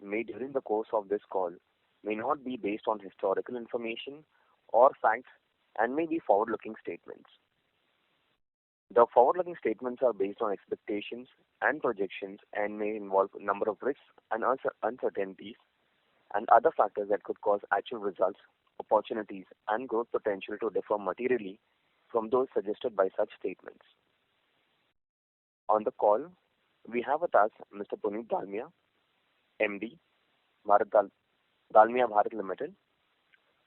made during the course of this call may not be based on historical information or facts and may be forward-looking statements. The forward-looking statements are based on expectations and projections and may involve a number of risks and uncertainties and other factors that could cause actual results, opportunities, and growth potential to differ materially from those suggested by such statements. On the call, we have with us Mr. Puneet Dalmia, MD, Dalmia Bharat Limited,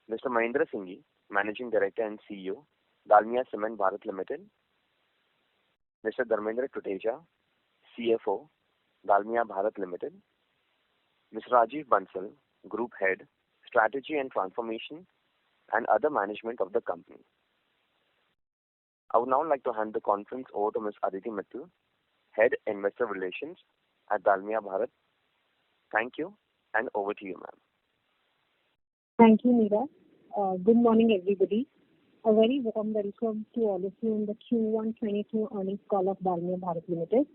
Mr. Mahendra Singhi, Managing Director and CEO, Dalmia Cement Bharat Limited, Mr. Dharmendra Tuteja, CFO, Dalmia Bharat Limited, Mr. Rajiv Bansal, Group Head, Strategy and Transformation, and other management of the company. I would now like to hand the conference over to Ms. Aditi Mittal, Head Investor Relations at Dalmia Bharat. Thank you, and over to you, ma'am. Thank you, Neeraj. Good morning, everybody. A very warm welcome to all of you in the Q1 22 earnings call of Dalmia Bharat Limited.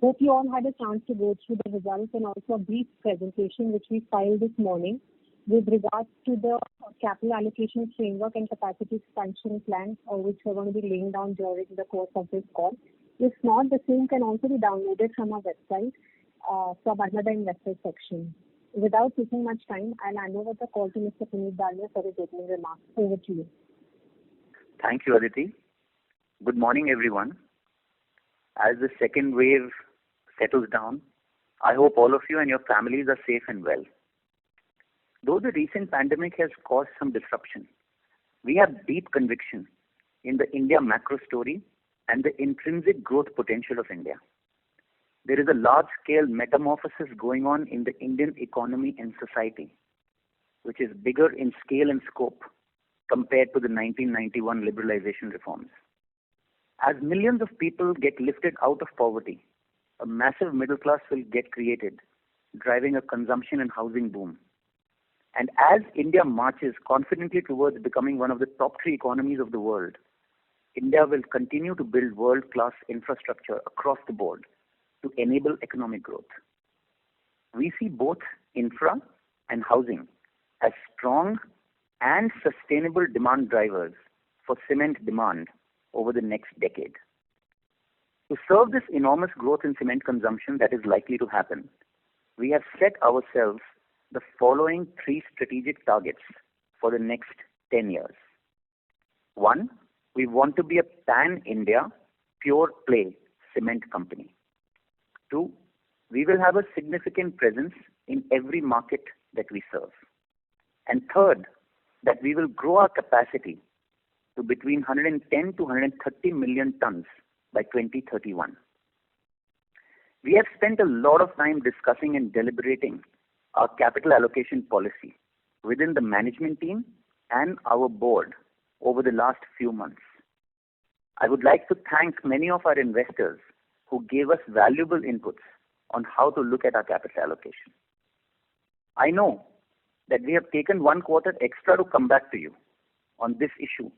Hope you all had a chance to go through the results and also a brief presentation which we filed this morning with regards to the capital allocation framework and capacity expansion plan, which we're going to be laying down during the course of this call. If not, the same can also be downloaded from our website from under the investor section. Without taking much time, I'll hand over the call to Mr. Puneet Dalmia for his opening remarks. Over to you. Thank you, Aditi. Good morning, everyone. As the second wave settles down, I hope all of you and your families are safe and well. Though the recent pandemic has caused some disruption, we have deep conviction in the India macro story and the intrinsic growth potential of India. There is a large-scale metamorphosis going on in the Indian economy and society, which is bigger in scale and scope compared to the 1991 liberalization reforms. As millions of people get lifted out of poverty, a massive middle class will get created, driving a consumption and housing boom. And as India marches confidently towards becoming one of the top 3 economies of the world, India will continue to build world-class infrastructure across the board to enable economic growth. We see both infra and housing as strong and sustainable demand drivers for cement demand over the next decade. To serve this enormous growth in cement consumption that is likely to happen, we have set ourselves the following 3 strategic targets for the next 10 years. 1, we want to be a pan-India, pure-play cement company. 2, we will have a significant presence in every market that we serve. And 3rd, that we will grow our capacity to between 110 to 130 million tons by 2031. We have spent a lot of time discussing and deliberating our capital allocation policy within the management team and our board over the last few months. I would like to thank many of our investors who gave us valuable inputs on how to look at our capital allocation. I know that we have taken 1 quarter extra to come back to you on this issue,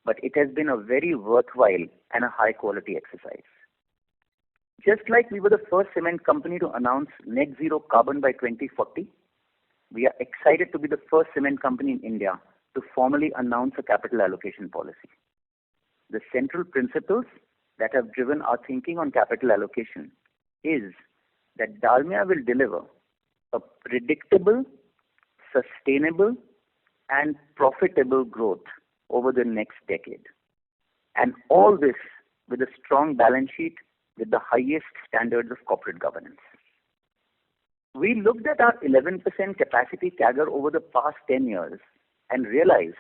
but it has been a very worthwhile and a high-quality exercise. Just like we were the first cement company to announce net zero carbon by 2040, we are excited to be the first cement company in India to formally announce a capital allocation policy. The central principles that have driven our thinking on capital allocation is that Dalmia will deliver a predictable, sustainable, and profitable growth over the next decade. And all this with a strong balance sheet with the highest standards of corporate governance. We looked at our 11% capacity CAGR over the past 10 years and realized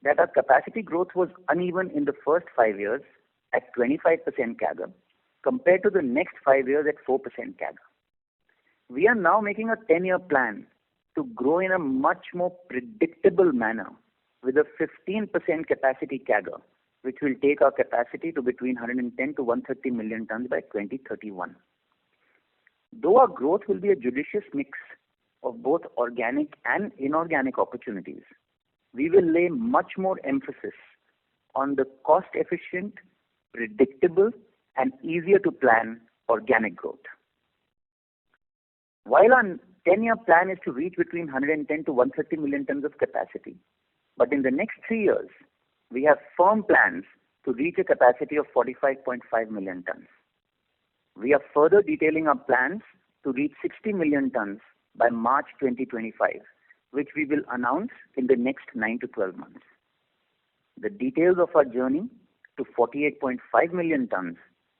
that our capacity growth was uneven in the first 5 years at 25% CAGR compared to the next 5 years at 4% CAGR. We are now making a 10-year plan to grow in a much more predictable manner with a 15% capacity CAGR, which will take our capacity to between 110 to 130 million tons by 2031. Though our growth will be a judicious mix of both organic and inorganic opportunities, we will lay much more emphasis on the cost-efficient, predictable, and easier to plan organic growth. While our 10-year plan is to reach between 110 to 130 million tons of capacity. But in the next 3 years, we have firm plans to reach a capacity of 45.5 million tons. We are further detailing our plans to reach 60 million tons by March 2025, which we will announce in the next 9 to 12 months. The details of our journey to 48.5 million tons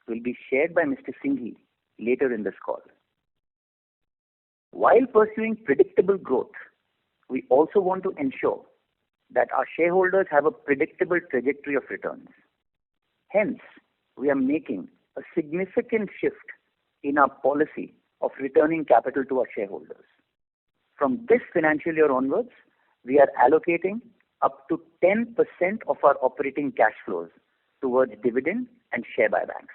will be shared by Mr. Singhi later in this call. While pursuing predictable growth, we also want to ensure that our shareholders have a predictable trajectory of returns. Hence, we are making a significant shift in our policy of returning capital to our shareholders. From this financial year onwards, we are allocating up to 10% of our operating cash flows towards dividend and share buybacks.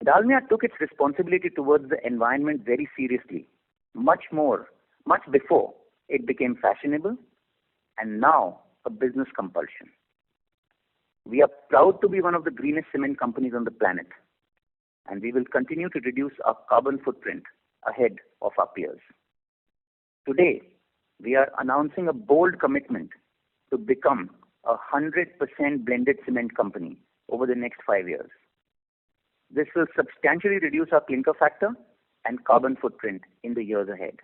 Dalmia took its responsibility towards the environment very seriously, much before it became fashionable and now a business compulsion. We are proud to be one of the greenest cement companies on the planet, and we will continue to reduce our carbon footprint ahead of our peers. Today, we are announcing a bold commitment to become a 100% blended cement company over the next 5 years. This will substantially reduce our clinker factor and carbon footprint in the years ahead.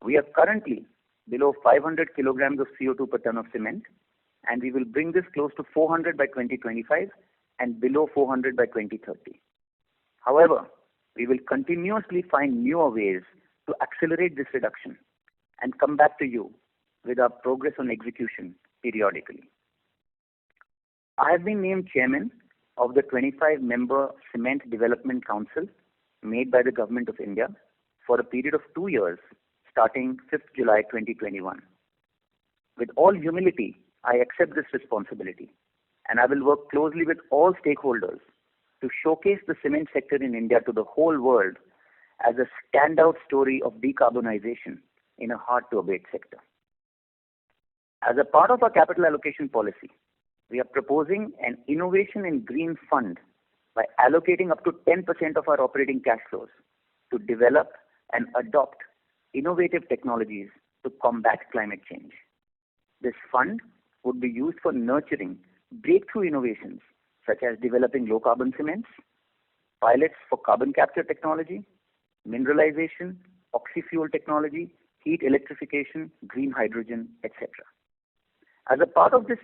We are currently below 500 kilograms of CO2 per ton of cement, and we will bring this close to 400 by 2025 and below 400 by 2030. However, we will continuously find newer ways to accelerate this reduction and come back to you with our progress on execution periodically. I have been named chairman of the 25-member Cement Development Council made by the Government of India for a period of 2 years starting 5th July 2021. With all humility, I accept this responsibility, and I will work closely with all stakeholders to showcase the cement sector in India to the whole world as a standout story of decarbonization in a hard-to-abate sector. As a part of our capital allocation policy, we are proposing an innovation in green fund by allocating up to 10% of our operating cash flows to develop and adopt innovative technologies to combat climate change. This fund would be used for nurturing breakthrough innovations such as developing low-carbon cements, pilots for carbon capture technology, mineralization, oxy-fuel technology, heat electrification, green hydrogen, etc. As a part of this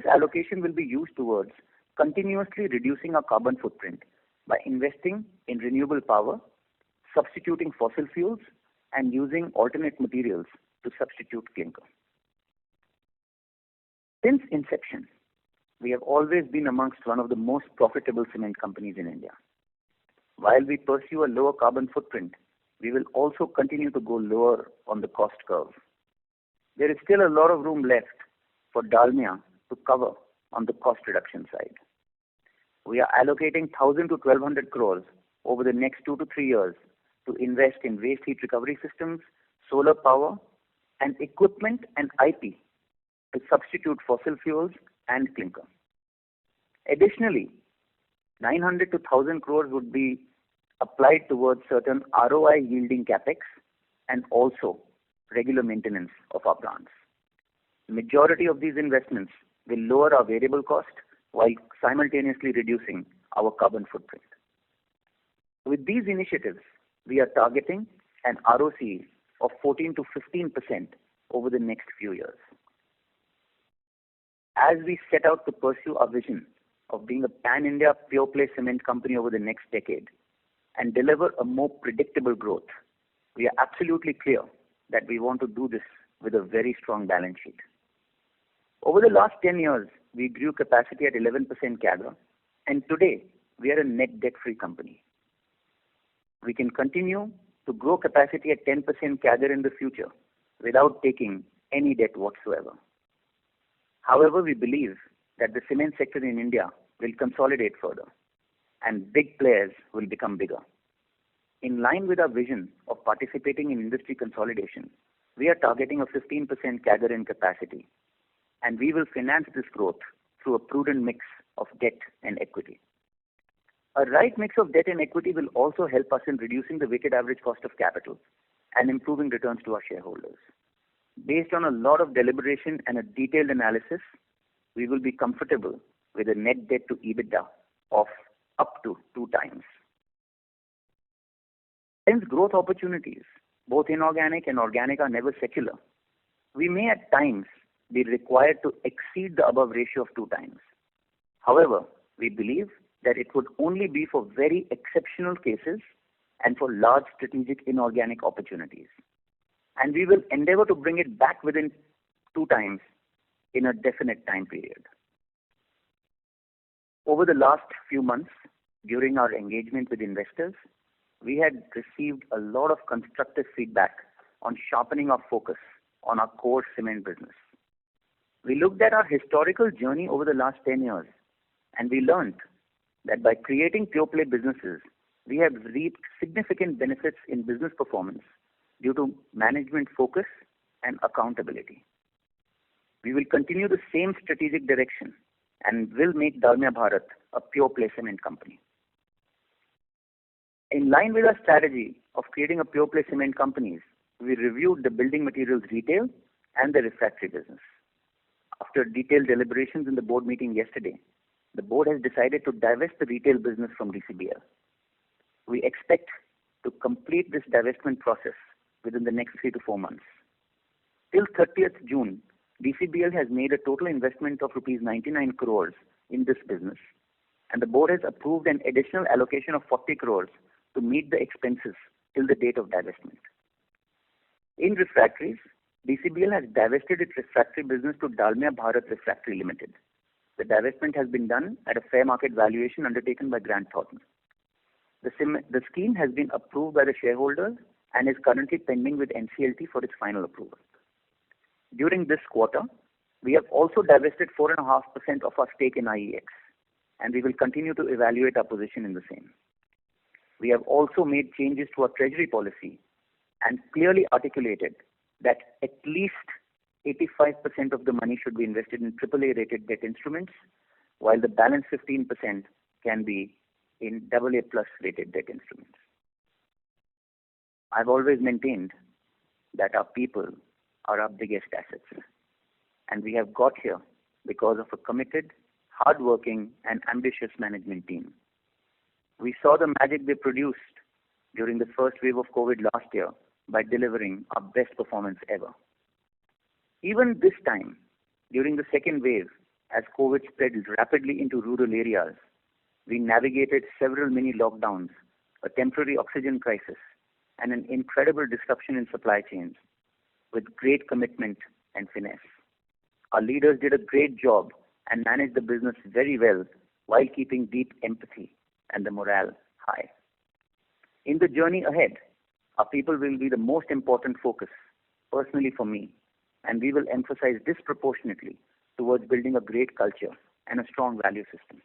allocation will be used towards continuously reducing our carbon footprint by investing in renewable power, substituting fossil fuels, and using alternate materials to substitute clinker. Since inception, we have always been amongst one of the most profitable cement companies in India. While we pursue a lower carbon footprint, we will also continue to go lower on the cost curve. There is still a lot of room left for Dalmia to cover on the cost reduction side. We are allocating 1,000 to 1,200 crores over the next 2 to 3 years to invest in waste heat recovery systems, solar power, and equipment and IP to substitute fossil fuels and clinker. Additionally, 900 to 1,000 crores would be applied towards certain ROI yielding capex and also regular maintenance of our plants. Majority of these investments will lower our variable cost while simultaneously reducing our carbon footprint. With these initiatives, we are targeting an ROCE of 14 to 15% over the next few years. As we set out to pursue our vision of being a pan-India pure-play cement company over the next decade and deliver a more predictable growth, we are absolutely clear that we want to do this with a very strong balance sheet. Over the last 10 years, we grew capacity at 11% CAGR, and today we are a net debt-free company. We can continue to grow capacity at 10% CAGR in the future without taking any debt whatsoever. However, we believe that the cement sector in India will consolidate further and big players will become bigger. In line with our vision of participating in industry consolidation, we are targeting a 15% CAGR in capacity, and we will finance this growth through a prudent mix of debt and equity. A right mix of debt and equity will also help us in reducing the weighted average cost of capital and improving returns to our shareholders. Based on a lot of deliberation and a detailed analysis, we will be comfortable with a net debt to EBITDA of up to 2 times. Hence, growth opportunities, both inorganic and organic, are never secular. We may at times be required to exceed the above ratio of 2 times. However, we believe that it would only be for very exceptional cases and for large strategic inorganic opportunities. And we will endeavor to bring it back within 2 times in a definite time period. Over the last few months, during our engagement with investors, we had received a lot of constructive feedback on sharpening our focus on our core cement business. We looked at our historical journey over the last 10 years, and we learned that by creating pure play businesses, we have reaped significant benefits in business performance due to management focus and accountability. We will continue the same strategic direction and will make Dalmia Bharat a pure play cement company. In line with our strategy of creating a pure play cement company, we reviewed the building materials retail and the refractory business. After detailed deliberations in the board meeting yesterday, the board has decided to divest the retail business from DCBL. We expect to complete this divestment process within the next 3 to 4 months. Till 30th June, DCBL has made a total investment of rupees 99 crores in this business, and the board has approved an additional allocation of 40 crores to meet the expenses till the date of divestment. In refractories, DCBL has divested its refractory business to Dalmia Bharat Refractory Limited. The divestment has been done at a fair market valuation undertaken by Grant Thornton. The scheme has been approved by the shareholders and is currently pending with NCLT for its final approval. During this quarter, we have also divested 4.5% of our stake in IEX, and we will continue to evaluate our position in the same. We have also made changes to our treasury policy and clearly articulated that at least 85% of the money should be invested in AAA rated debt instruments, while the balance 15% can be in AA plus rated debt instruments. I've always maintained that our people are our biggest assets, and we have got here because of a committed, hard-working and ambitious management team. We saw the magic they produced during the first wave of COVID last year by delivering our best performance ever. Even this time, during the second wave, as COVID spread rapidly into rural areas, we navigated several mini lockdowns, a temporary oxygen crisis, and an incredible disruption in supply chains with great commitment and finesse. Our leaders did a great job and managed the business very well while keeping deep empathy and the morale high. In the journey ahead, our people will be the most important focus, personally for me, and we will emphasize disproportionately towards building a great culture and a strong value system.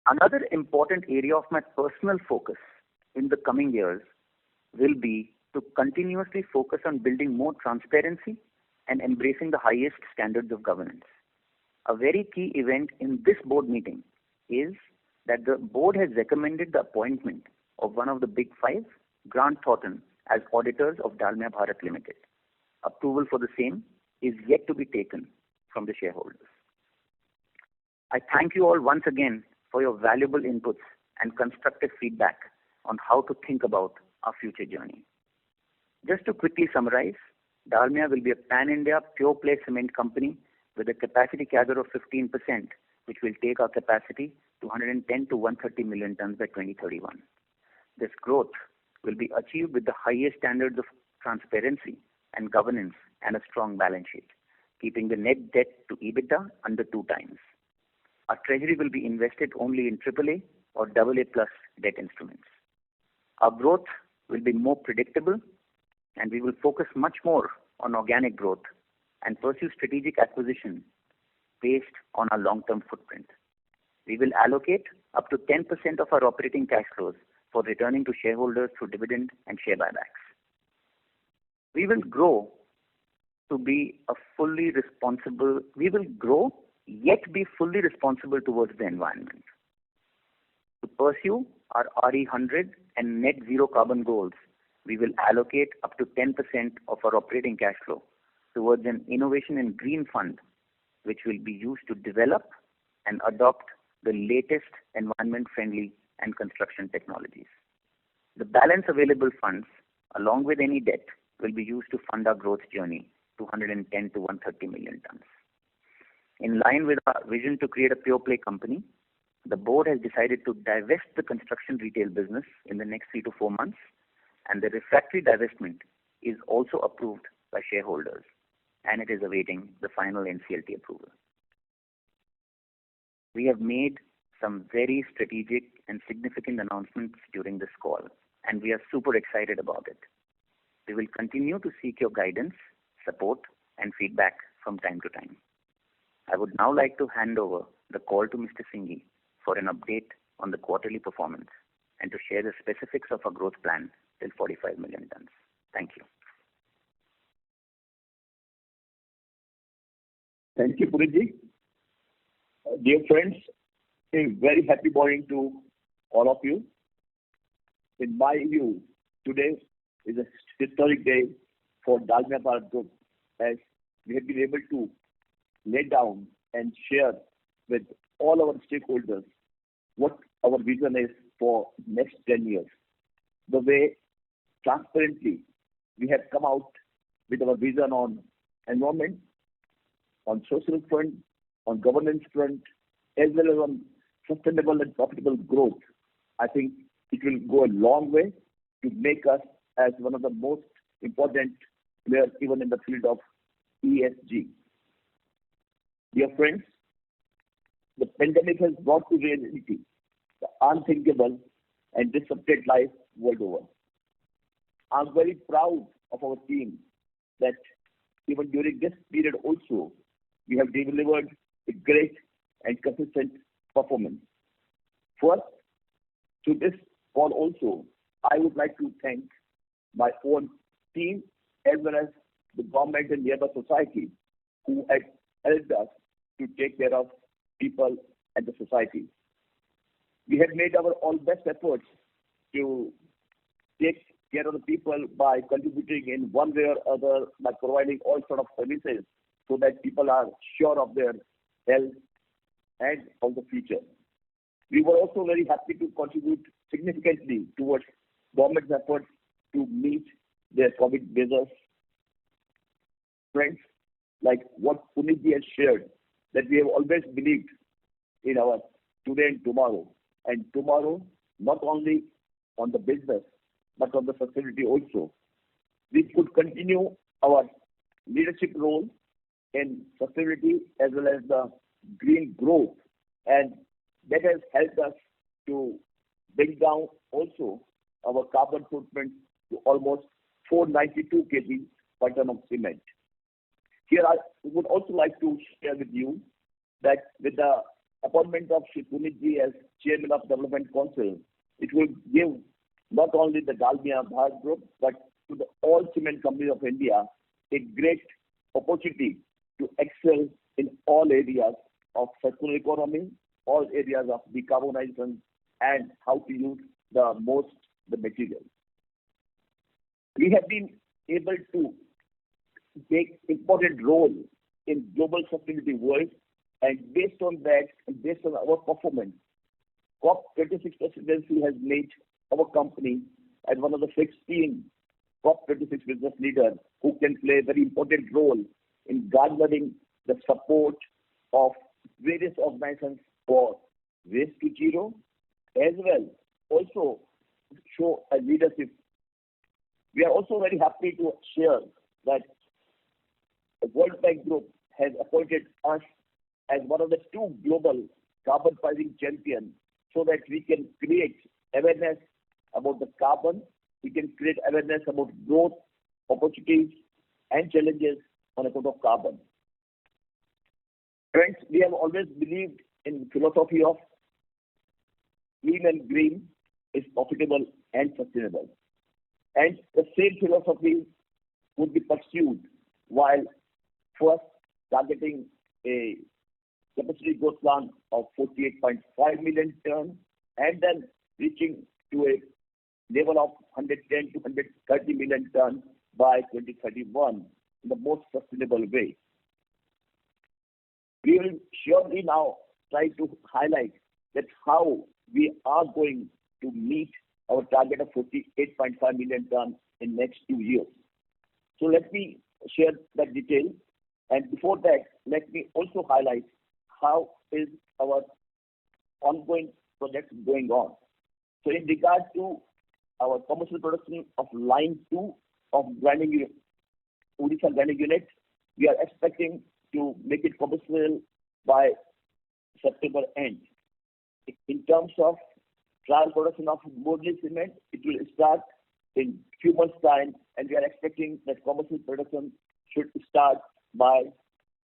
Another important area of my personal focus in the coming years will be to continuously focus on building more transparency and embracing the highest standards of governance. A very key event in this board meeting is that the board has recommended the appointment of one of the big five, Grant Thornton, as auditors of Dalmia Bharat Limited. Approval for the same is yet to be taken from the shareholders. I thank you all once again for your valuable inputs and constructive feedback on how to think about our future journey. Just to quickly summarize, Dalmia will be a pan-India pure-play cement company with a capacity CAGR of 15%, which will take our capacity to 110 to 130 million tons by 2031. This growth will be achieved with the highest standards of transparency and governance and a strong balance sheet, keeping the net debt to EBITDA under 2 times. Our treasury will be invested only in AAA or AA plus debt instruments. Our growth will be more predictable, and we will focus much more on organic growth and pursue strategic acquisition based on our long-term footprint. We will allocate up to 10% of our operating cash flows for returning to shareholders through dividend and share buybacks. We will grow yet be fully responsible towards the environment. To pursue our RE100 and net zero carbon goals, we will allocate up to 10% of our operating cash flow towards an innovation and green fund, which will be used to develop and adopt the latest environment-friendly and construction technologies. The balance available funds, along with any debt, will be used to fund our growth journey to 110 to 130 million tons. In line with our vision to create a pure-play company, the board has decided to divest the construction retail business in the next 3 to 4 months, and the refractory divestment is also approved by shareholders, and it is awaiting the final NCLT approval. We have made some very strategic and significant announcements during this call, and we are super excited about it. We will continue to seek your guidance, support, and feedback from time to time. I would now like to hand over the call to Mr. Singhi for an update on the quarterly performance and to share the specifics of our growth plan till 45 million tons. Thank you. Thank you, Puneet. Dear friends, a very happy morning to all of you. In my view, today is a historic day for Dalmia Bharat Group, as we have been able to lay down and share with all our stakeholders what our vision is for next 10 years. The way transparently we have come out with our vision on environment, on social front, on governance front, as well as on sustainable and profitable growth. I think it will go a long way to make us as one of the most important players even in the field of ESG. Dear friends, the pandemic has brought to reality the unthinkable and disrupted life world over. I'm very proud of our team that even during this period also, we have delivered a great and consistent performance. First, to this call also, I would like to thank my own team as well as the government and the other society who had helped us to take care of people and the society. We have made our all best efforts to take care of the people by contributing in one way or other, by providing all sort of services so that people are sure of their health and of the future. We were also very happy to contribute significantly towards government's efforts to meet their COVID measures. Friends, like what Puneet has shared, that we have always believed in our today and tomorrow. And tomorrow, not only on the business, but on the sustainability also. We could continue our leadership role in sustainability as well as the green growth. And that has helped us to bring down also our carbon footprint to almost 492 kg per ton of cement. Here I would also like to share with you that with the appointment of Shri Puneet ji as Chairman of Development Council, it will give not only the Dalmia Bharat Group, but to all cement companies of India a great opportunity to excel in all areas of circular economy, all areas of decarbonization, and how to use the material. We have been able to take important role in global sustainability world, and based on that, and based on our performance, COP26 presidency has made our company as one of the 16 COP26 business leaders who can play a very important role in garnering the support of various organizations for waste to zero, as well also show a leadership. We are also very happy to share that the World Bank Group has appointed us as one of the 2 global carbon pricing champions so that we can create awareness about the carbon, we can create awareness about growth, opportunities, and challenges on account of carbon. Friends, we have always believed in the philosophy of clean and green is profitable and sustainable. And the same philosophy would be pursued while first targeting a capacity growth plan of 48.5 million tons and then reaching to a level of 110 to 130 million tons by 2031 in the most sustainable way. We will surely now try to highlight that how we are going to meet our target of 48.5 million tons in next 2 years. So let me share that detail. And before that, let me also highlight how is our ongoing projects going on. So in regard to our commercial production of line 2 of grinding unit, Odisha grinding unit, we are expecting to make it commercial by September end. In terms of trial production of Morli cement, it will start in few months' time, and we are expecting that commercial production should start by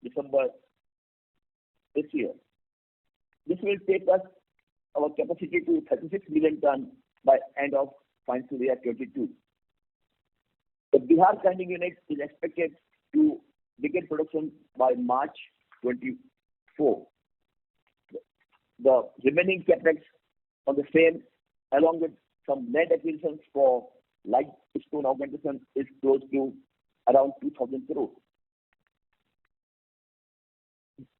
December this year. This will take us our capacity to 36 million tons by end of financial year 22. The Bihar grinding unit is expected to begin production by March 24. The remaining capex on the same, along with some land acquisitions for limestone augmentation, is close to around 2,000 crores.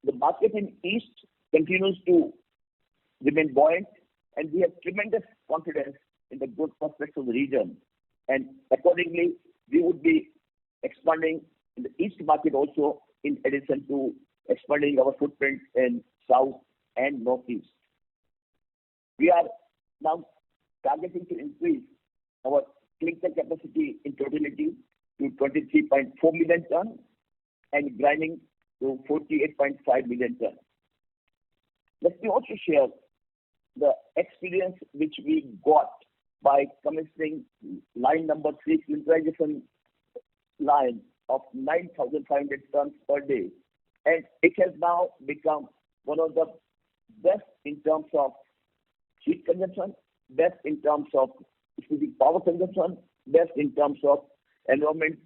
The market in East continues to remain buoyant, and we have tremendous confidence in the good prospects of the region. And accordingly, we would be expanding in the East market also, in addition to expanding our footprint in South and Northeast. We are now targeting to increase our clinker capacity in totality to 23.4 million tons and grinding to 48.5 million tons. Let me also share the experience which we got by commissioning line number 3 clinkerization line of 9,500 tons per day, and it has now become one of the best in terms of heat consumption, best in terms of specific power consumption, best in terms of environment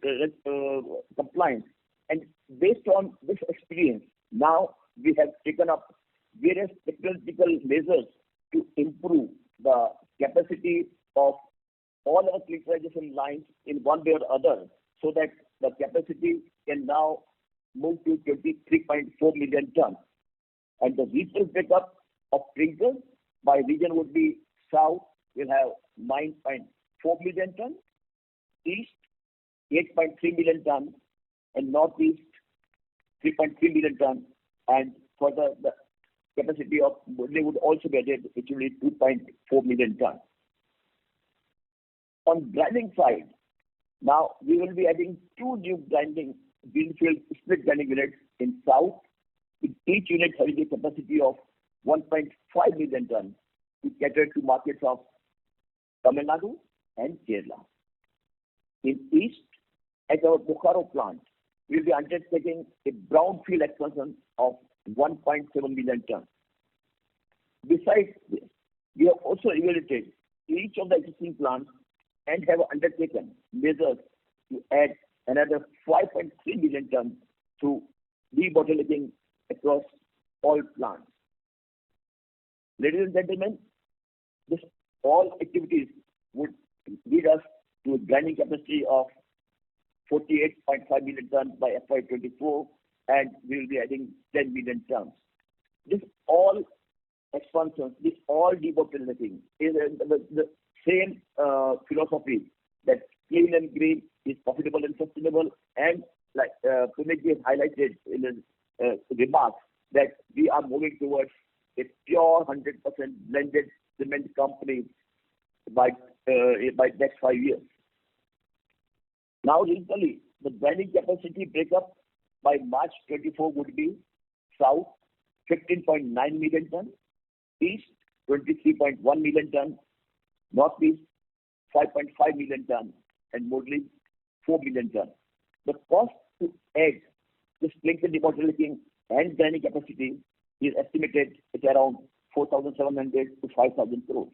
compliance. And based on this experience, now we have taken up various technological measures to improve the capacity of all our clinkerization lines in one way or other, so that the capacity can now move to 23.4 million tons. And the regional breakup of clinker by region would be: South will have 9.4 million tons, East 8.3 million tons, and Northeast 3.3 million tons. And further, the capacity of Morli would also be added, which will be 2.4 million tons. On grinding side, now we will be adding 2 new grinding greenfield split grinding units in South, with each unit having a capacity of 1.5 million tons to cater to markets of Tamil Nadu and Kerala. In East, at our Bokaro plant, we will be undertaking a brownfield expansion of 1.7 million tons. Besides this, we have also evaluated each of the existing plants and have undertaken measures to add another 5.3 million tons through debottlenecking across all plants. Ladies and gentlemen, this all activities would lead us to a grinding capacity of 48.5 million tons by FY24, and we will be adding 10 million tons. This all expansions, this all debottlenecking is the same philosophy that clean and green is profitable and sustainable, and like Puneet has highlighted in his remarks, that we are moving towards a pure 100% blended cement company by next 5 years. Now, regionally, the grinding capacity breakup by March 24 would be: South 15.9 million tons, East 23.1 million tons, Northeast 5.5 million tons, and Morli 4 million tons. The cost to add this clinker debottlenecking and grinding capacity is estimated at around 4,700 to 5,000 crores.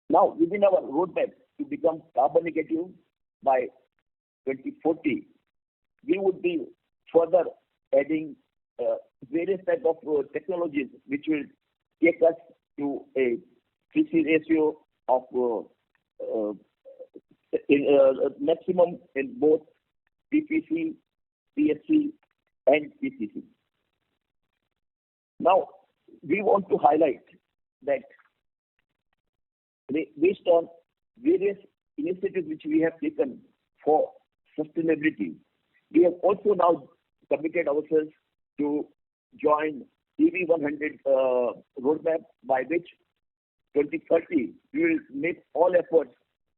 Now, within our roadmap to become carbon negative by 2040, we would be further adding various types of technologies which will take us to a CC ratio of maximum in both PPC, PSC, and PCC. Now, we want to highlight that based on various initiatives which we have taken for sustainability, we have also now committed ourselves to join EV 100 roadmap, by which 2030 we will make all efforts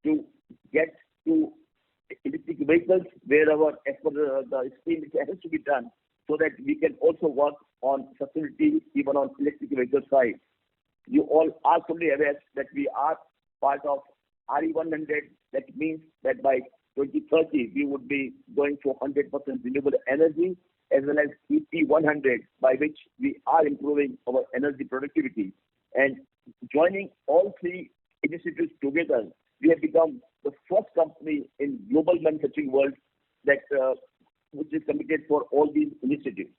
to get to electric vehicles wherever as per the scheme it has to be done, so that we can also work on sustainability even on electric vehicle side. You all are fully aware that we are part of RE100. That means that by 2030 we would be going for 100% renewable energy, as well as EP100, by which we are improving our energy productivity. And joining all three initiatives together, we have become the first company in global manufacturing world that which is committed for all these initiatives.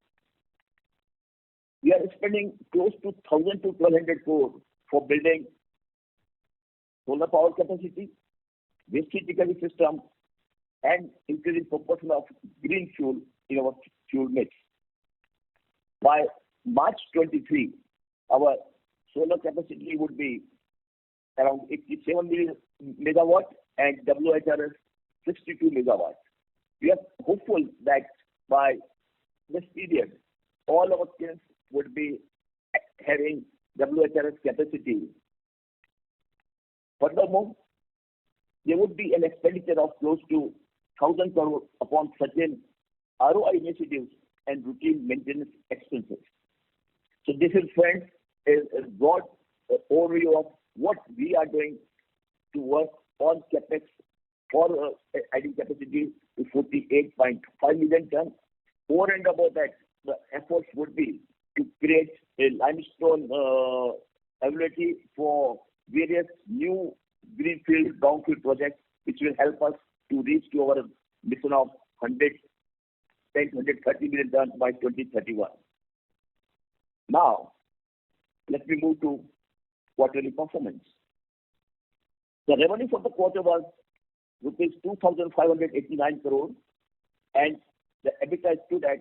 We are spending close to 1,000 to 1,200 crores for building solar power capacity, waste heat recovery system, and increasing proportion of green fuel in our fuel mix. By March 23, our solar capacity would be around 87 megawatt and WHRS 62 megawatt. We are hopeful that by this period, all our kilns would be having WHRS capacity. Furthermore, there would be an expenditure of close to 1,000 crore upon certain ROI initiatives and routine maintenance expenses. So this is, friends, a broad overview of what we are doing to work on capex for adding capacity to 48.5 million tons. Over and above that, the efforts would be to create a limestone ability for various new greenfield, brownfield projects, which will help us to reach to our mission of 130 million tons by 2031. Now, let me move to quarterly performance. The revenue for the quarter was rupees 2,589 crores, and the EBITDA stood at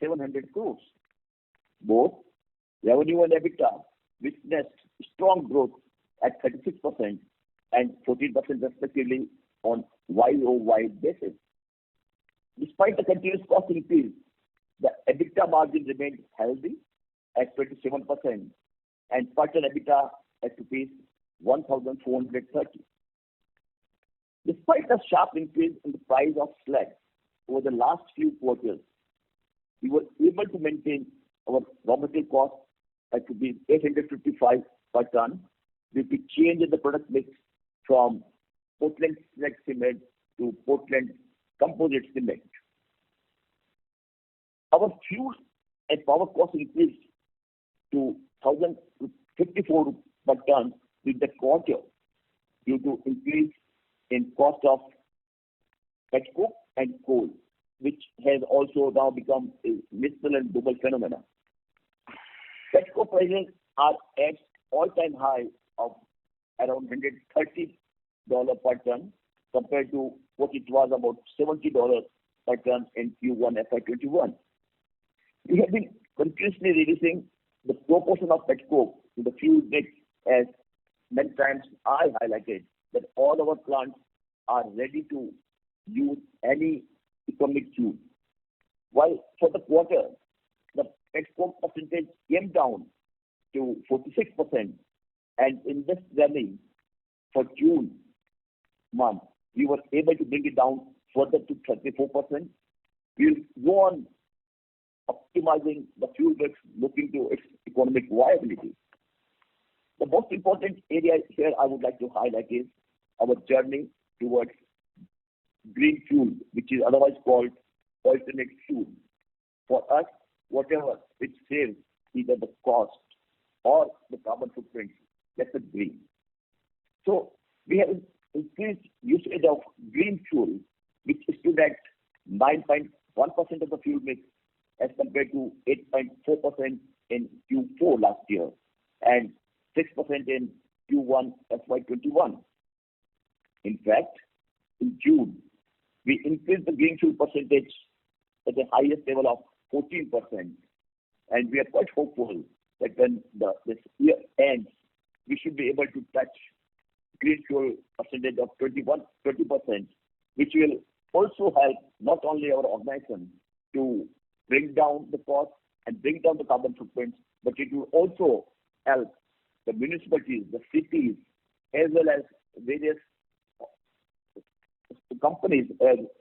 700 crores. Both revenue and EBITDA witnessed strong growth at 36% and 14% respectively on YOY basis. Despite the continuous cost increase, the EBITDA margin remained healthy at 27% and per ton EBITDA at rupees 1,430. Despite the sharp increase in the price of slag over the last few quarters, we were able to maintain our raw material cost at 855 per ton due to change in the product mix from Portland slag cement to Portland composite cement. Our fuel and power cost increased to 1,054 per ton with the quarter due to increase in cost of petcoke and coal, which has also now become a national and global phenomenon. Petcoke prices are at all-time high of around $130 per ton compared to what it was about $70 per ton in Q1 FY21. We have been continuously reducing the proportion of petcoke to the fuel mix, as many times I highlighted that all our plants are ready to use any economic fuel. While for the quarter, the petcoke percentage came down to 46%, and in this journey for June month, we were able to bring it down further to 34%. We will go on optimizing the fuel mix, looking to its economic viability. The most important area here I would like to highlight is our journey towards green fuel, which is otherwise called alternate fuel. For us, whatever it saves either the cost or the carbon footprint, that's a green. So we have increased usage of green fuel, which stood at 9.1% of the fuel mix as compared to 8.4% in Q4 last year. and 6% in Q1 FY21. In fact, in June, we increased the greenfield percentage at the highest level of 14%, and we are quite hopeful that when this year ends, we should be able to touch greenfield percentage of 20%, which will also help not only our organization to bring down the cost and bring down the carbon footprint, but it will also help the municipalities, the cities, as well as various companies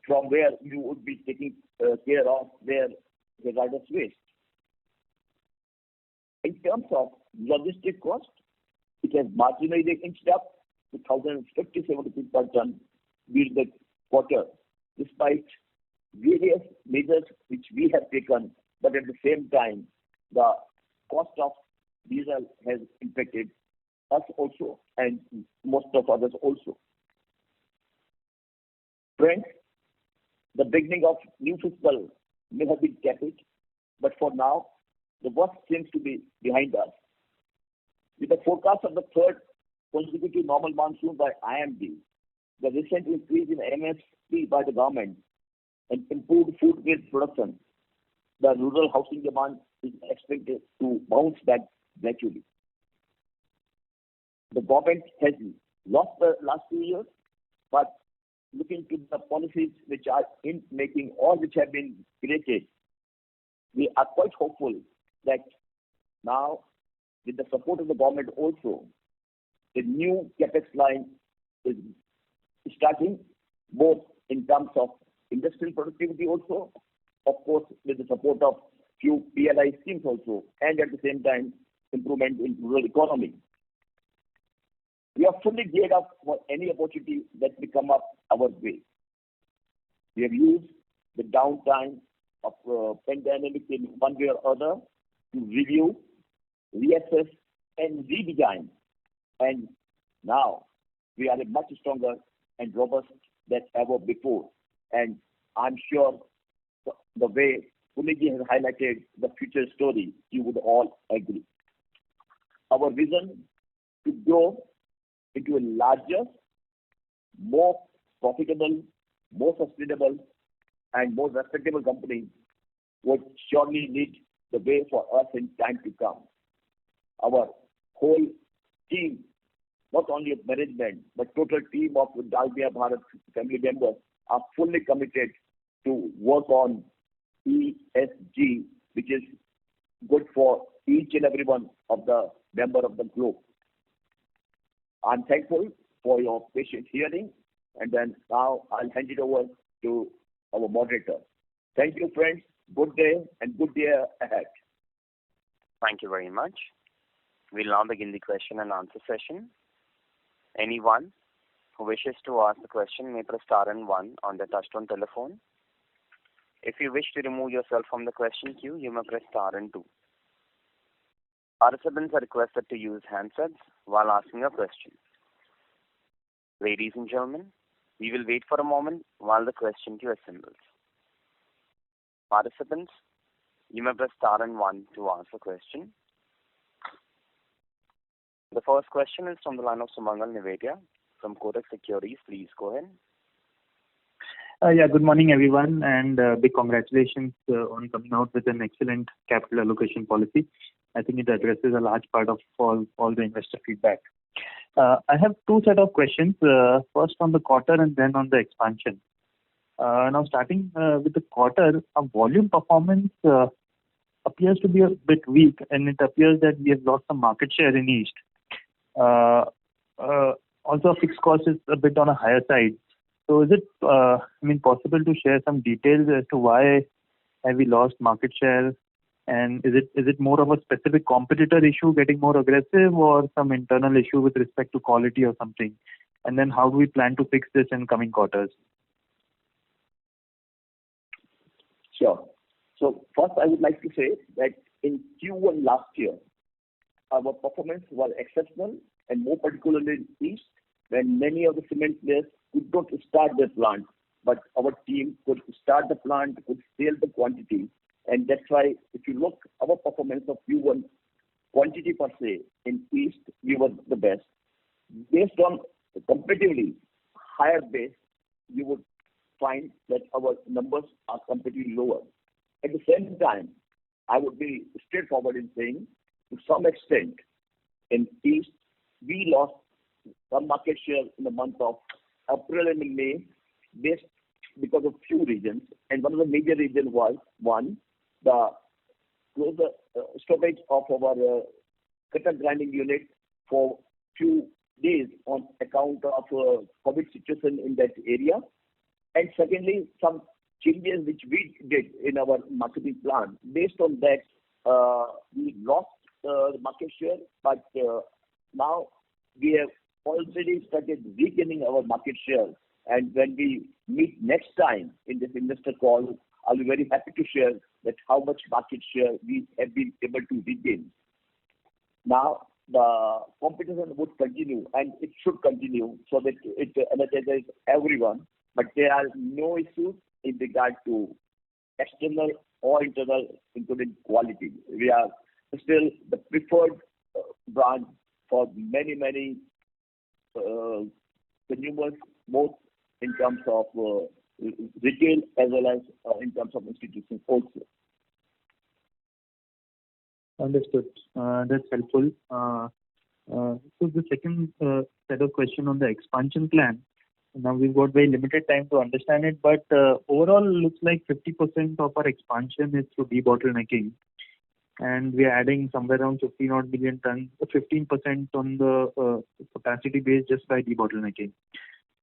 from where you would be taking care of their hazardous waste. In terms of logistic cost, it has marginally inched up to 1,057 rupees per ton during the quarter, despite various measures which we have taken, but at the same time, the cost of diesel has impacted us also and most of others also. Friends, the beginning of new fiscal may have been tepid, but for now, the worst seems to be behind us. With the forecast of the third consecutive normal monsoon by IMD, the recent increase in MSP by the government, and improved food waste production, the rural housing demand is expected to bounce back gradually. The government has lost the last 2 years, but looking to the policies which are in making or which have been created, we are quite hopeful that now, with the support of the government also, the new capex line is starting, both in terms of industrial productivity also, of course, with the support of few PLI schemes also, and at the same time, improvement in rural economy. We are fully geared up for any opportunity that may come up our way. We have used the downtime of pandemic in one way or other to review, reassess, and redesign. And now we are much stronger and robust than ever before. And I'm sure the way Punitji has highlighted the future story, you would all agree. Our vision to grow into a larger, more profitable, more sustainable, and more respectable company would surely lead the way for us in time to come. Our whole team, not only of management, but total team of Dalmia Bharat family members are fully committed to work on ESG, which is good for each and every one of the member of the group. I'm thankful for your patient hearing, and then now I'll hand it over to our moderator. Thank you, friends. Good day and good day ahead. Thank you very much. We'll now begin the question and answer session. Anyone who wishes to ask a question may press star and one on the touchtone telephone. If you wish to remove yourself from the question queue, you may press star and two. Participants are requested to use handsets while asking a question. Ladies and gentlemen, we will wait for a moment while the question queue assembles. Participants, you may press star and one to ask a question. The first question is from the line of Sumangal Nevatia from Kotak Securities. Please go ahead. Good morning, everyone, and big congratulations on coming out with an excellent capital allocation policy. I think it addresses a large part of all the investor feedback. I have two set of questions, first on the quarter and then on the expansion. Now, starting with the quarter, our volume performance appears to be a bit weak, and it appears that we have lost some market share in East. Also, fixed cost is a bit on a higher side. So is it possible to share some details as to why have we lost market share? And is it more of a specific competitor issue getting more aggressive, or some internal issue with respect to quality or something? And then how do we plan to fix this in coming quarters? Sure. So first I would like to say that in Q1 last year, our performance was exceptional, and more particularly in East, when many of the cement players could not start their plant, but our team could start the plant, could sell the quantity. And that's why, if you look, our performance of Q1 quantity per se, in East, we were the best. Based on comparatively higher base, you would find that our numbers are completely lower. At the same time, I would be straightforward in saying, to some extent, in East, we lost some market share in the month of April and May, based because of few reasons. And one of the major reasons was, one, the closer stoppage of our cutter grinding unit for few days on account of COVID situation in that area. And secondly, some changes which we did in our marketing plan. Based on that, we lost market share, but now we have already started regaining our market share. And when we meet next time in this investor call, I'll be very happy to share that how much market share we have been able to regain. Now, the competition would continue, and it should continue, so that it energizes everyone. But there are no issues in regard to external or internal, including quality. We are still the preferred brand for many consumers, both in terms of retail as well as in terms of institutions also. Understood. That's helpful. So the second set of question on the expansion plan. Now we've got very limited time to understand it, but overall looks like 50% of our expansion is through debottlenecking, and we are adding somewhere around 15 odd million tons, 15% on the capacity base just by debottlenecking.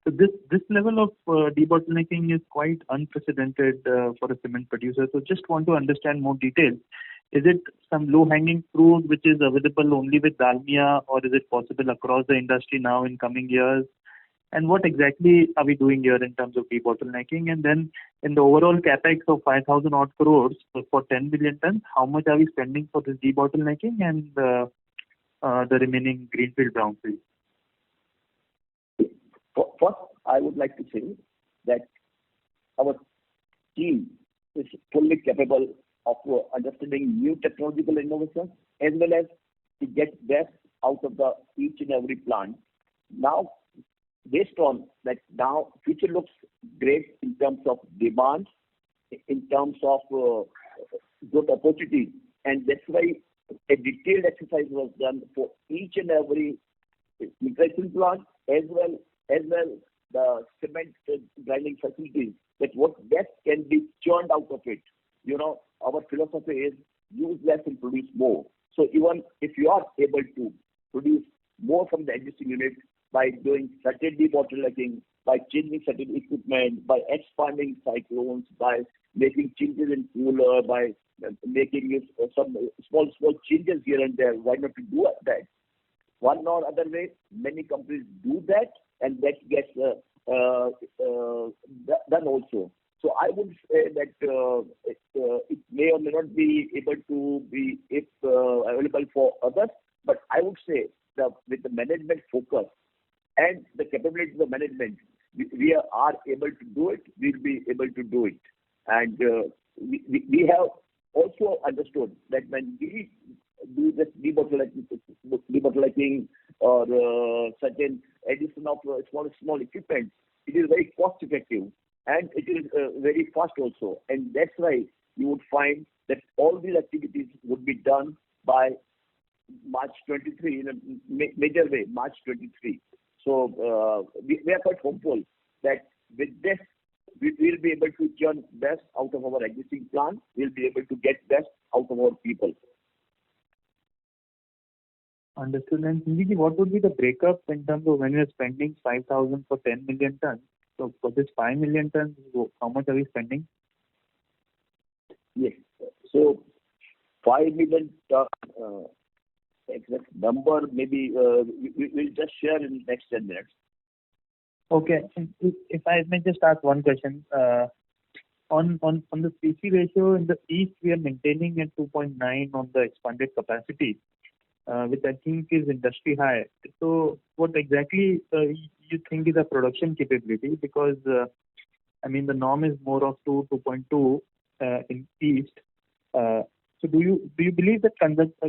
So this level of debottlenecking is quite unprecedented for a cement producer. So just want to understand more details. Is it some low-hanging fruit which is available only with Dalmia, or is it possible across the industry now in coming years? And what exactly are we doing here in terms of debottlenecking? And then in the overall capex of 5,000 odd crores for 10 million tons, how much are we spending for this debottlenecking and the remaining greenfield brownfield? First, I would like to say that our team is fully capable of understanding new technological innovations as well as to get best out of each and every plant. Now, based on that, now future looks great in terms of demand, in terms of good opportunity, and that's why a detailed exercise was done for each and every mixing plant as well the cement grinding facilities, that what best can be churned out of it. You know, our philosophy is use less and produce more. So even if you are able to produce more from the existing unit by doing certain debottlenecking, by changing certain equipment, by expanding cyclones, by making changes in cooler, by making some small changes here and there, why not to do that? One or other way, many companies do that, and that gets done also. So I would say that it may or may not be able to be available for others, but I would say that with the management focus and the capability of the management, we are able to do it. We'll be able to do it, and we have also understood that when we do this debottlenecking or certain addition of small equipment, it is very cost effective and it is very fast also. And that's why you would find that all these activities would be done by March 23 in a major way, March 23. So we are quite hopeful that with this, we will be able to churn best out of our existing plant. We'll be able to get best out of our people. Understood. And Sanjeev, what would be the breakup in terms of when you're spending 5,000 for 10 million tons? So for this 5 million tons, how much are we spending? Yes. So 5 million ton, exact number maybe we'll just share in the next 10 minutes. Okay. If I may just ask one question. On the CC ratio in the East, we are maintaining at 2.9 on the expanded capacity, which I think is industry high. So what exactly you think is the production capability? Because, I mean, the norm is more of 2.2 in East. So do you believe that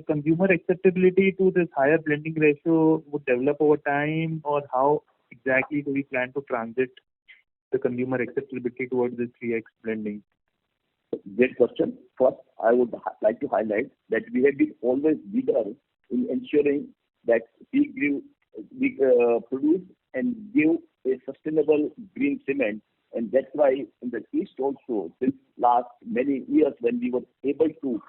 consumer acceptability to this higher blending ratio would develop over time, or how exactly do we plan to transit the consumer acceptability towards this 3x blending? Great question. First, I would like to highlight that we have been always leader in ensuring that we produce and give a sustainable green cement, and that's why in the East also, since last many years, when we were able to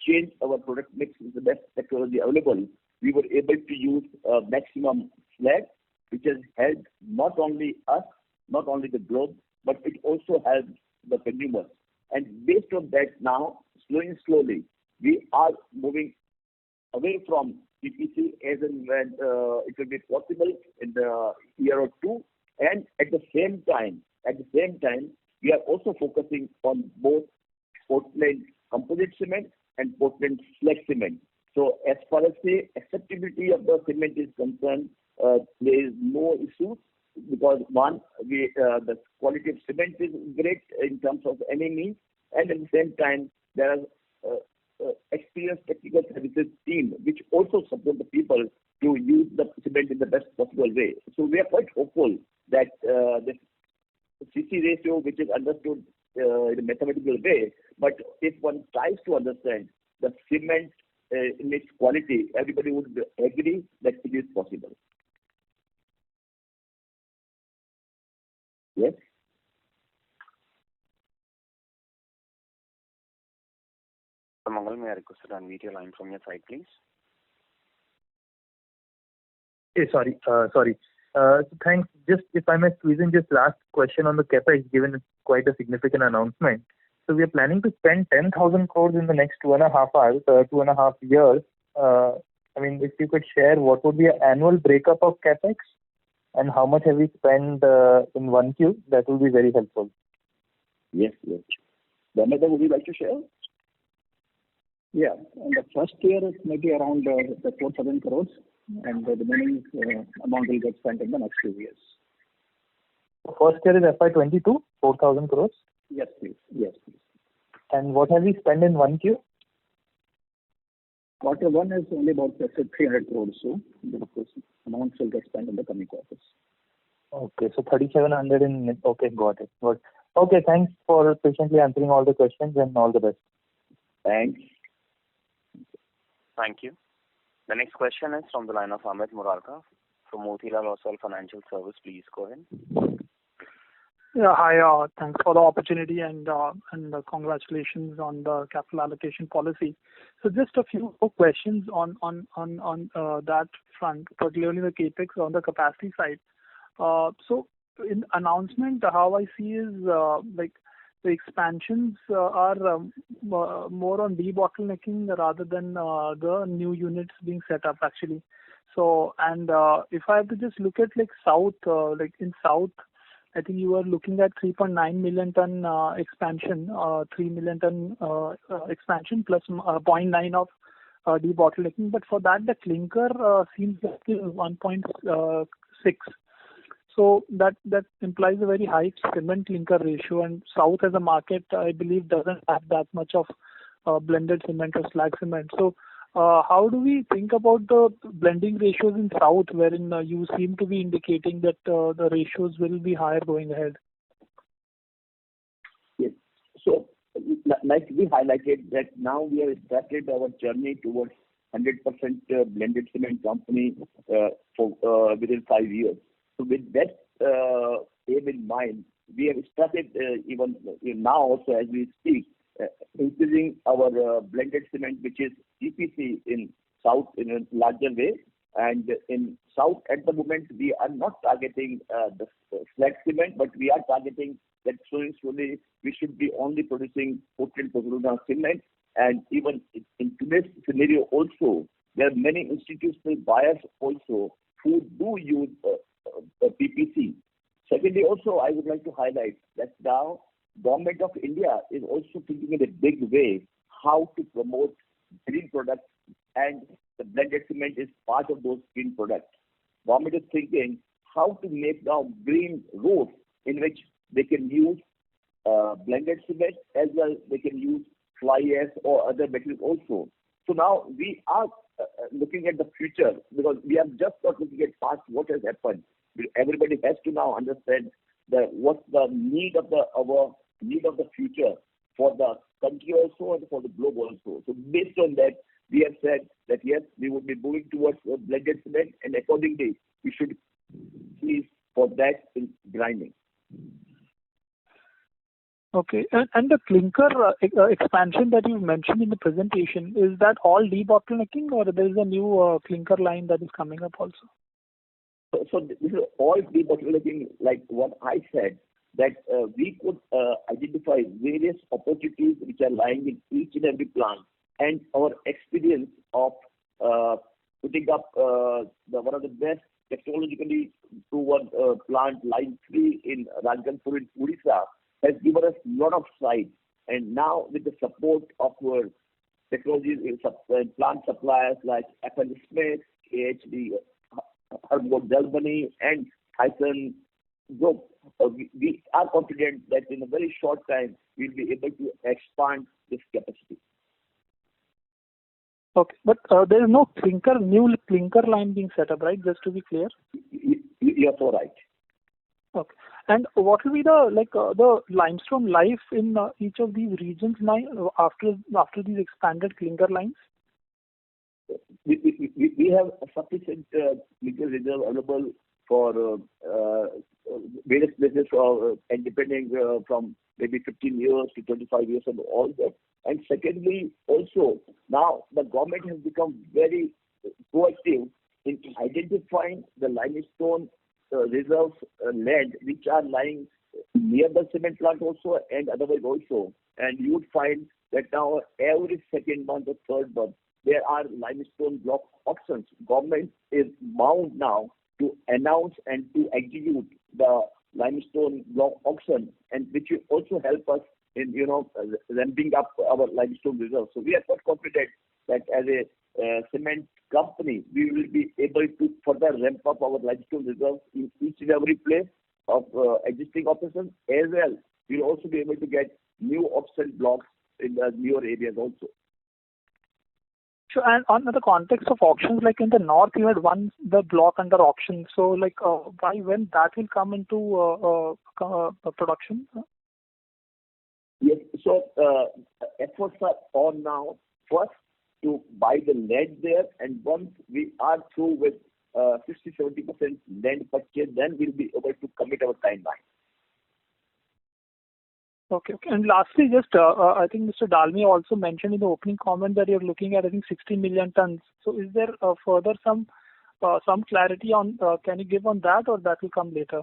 change our product mix with the best technology available, we were able to use maximum slag, which has helped not only us, not only the globe, but it also helps the consumers. And based on that, now slowly, we are moving away from PPC as and when it will be possible in the year or two. And at the same time, we are also focusing on both Portland composite cement and Portland slag cement. So as far as the acceptability of the cement is concerned, there is no issues, because one, the quality of cement is great in terms of any means, and at the same time there are experienced technical services team which also support the people to use the cement in the best possible way. So we are quite hopeful that the CC ratio, which is understood in a mathematical way, but if one tries to understand the cement in its quality, everybody would agree that it is possible. Yes. Mangal, may I request to unmute your line from your side, please? Sorry. Thanks. Just if I may squeeze in just last question on the CapEx, given it's quite a significant announcement. So we are planning to spend 10,000 crores in the next 2.5 years. I mean, if you could share what would be an annual breakup of CapEx and how much have we spent in 1Q, that will be very helpful. Yes. Damodar, would you like to share? Yeah. In the first year, it may be around the 4,000 crores, and the remaining amount will get spent in the next few years. First year is FY22, 4,000 crores? Yes, please. And what have we spent in 1Q? Quarter one is only about 300 crores, so the amounts will get spent in the coming quarters. Okay, so 3,700 in. Okay, got it. Okay, thanks for patiently answering all the questions, and all the best. Thanks. Thank you. The next question is from the line of Amit Murarka from Motilal Oswal Financial Services. Please go ahead. Yeah, hi. Thanks for the opportunity and congratulations on the capital allocation policy. So just a few more questions on that front, particularly the capex on the capacity side. So in announcement, how I see is like the expansions are more on debottlenecking rather than the new units being set up actually. So and if I have to just look at like South, like in South, I think you are looking at 3.9 million ton expansion, 3 million ton expansion plus 0.9 of debottlenecking. But for that, the clinker seems like 1.6. So that implies a very high cement clinker ratio, and South as a market, I believe, doesn't have that much of blended cement or slag cement. So how do we think about the blending ratios in South, wherein you seem to be indicating that the ratios will be higher going ahead? Yes. So, like we highlighted that now we have started our journey towards 100% blended cement company within 5 years. So with that aim in mind, we have started even now also as we speak, increasing our blended cement, which is EPC in South in a larger way. And in South at the moment, we are not targeting the slag cement, but we are targeting that slowly we should be only producing Portland cement. And even in today's scenario also, there are many institutional buyers also who do use PPC. Secondly, also I would like to highlight that now Government of India is also thinking in a big way how to promote green products, and the blended cement is part of those green products. Government is thinking how to make now green roads in which they can use blended cement as well they can use fly ash or other materials also. So now we are looking at the future, because we are just not looking at past what has happened. Everybody has to now understand what's the need of the future for the country also and for the globe also. So based on that, we have said that yes, we would be moving towards blended cement, and accordingly we should see for that in grinding. Okay. And the clinker expansion that you mentioned in the presentation, is that all debottlenecking, or there is a new clinker line that is coming up also? So this is all debottlenecking, like what I said, that we could identify various opportunities which are lying in each and every plant, and our experience of putting up one of the best technologically proven plant, line 3 in Rajgangpur in Odisha, has given us a lot of sight. And now with the support of our technology plant suppliers like FL Smith, AHD, Herbert Delbany, and Tyson Group, we are confident that in a very short time we'll be able to expand this capacity. Okay, but there is no new clinker line being set up, right? Just to be clear. You're so right. Okay. And what will be the limestone life in each of these regions now after these expanded clinker lines? We have a sufficient clinker reserve available for various places, and depending from maybe 15 years to 25 years and all that. And secondly, also now the government has become very proactive in identifying the limestone reserves land which are lying near the cement plant also and otherwise also. And you would find that now every second month or third month there are limestone block auctions. Government is bound now to announce and to execute the limestone block auction, and which will also help us in ramping up our limestone reserves. So we are quite confident that as a cement company, we will be able to further ramp up our limestone reserves in each and every place of existing operations. As well, we will also be able to get new auction blocks in the newer areas also. Sure. And on the context of auctions, like in the north, you had won the block under auction. So, by when that will come into production? Yes. So efforts are on now. First, to buy the land there, and once we are through with 60-70% land purchase, then we'll be able to commit our timeline. Okay. And lastly, just I think Mr. Dalmia also mentioned in the opening comment that you're looking at, I think, 60 million tons. So is there further some clarity on, can you give on that, or that will come later?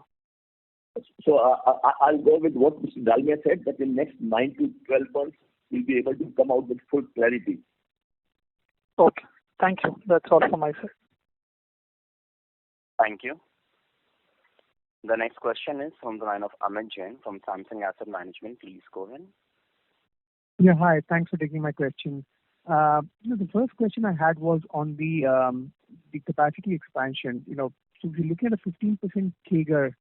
So I'll go with what Mr. Dalmia said, that in next 9 to 12 months, we'll be able to come out with full clarity. Okay. Thank you. That's all from my side. Thank you. The next question is from the line of Amit Jain from Samsung Asset Management. Please go ahead. Yeah, hi. Thanks for taking my question. The first question I had was on the capacity expansion. So if you're looking at a 15% CAGR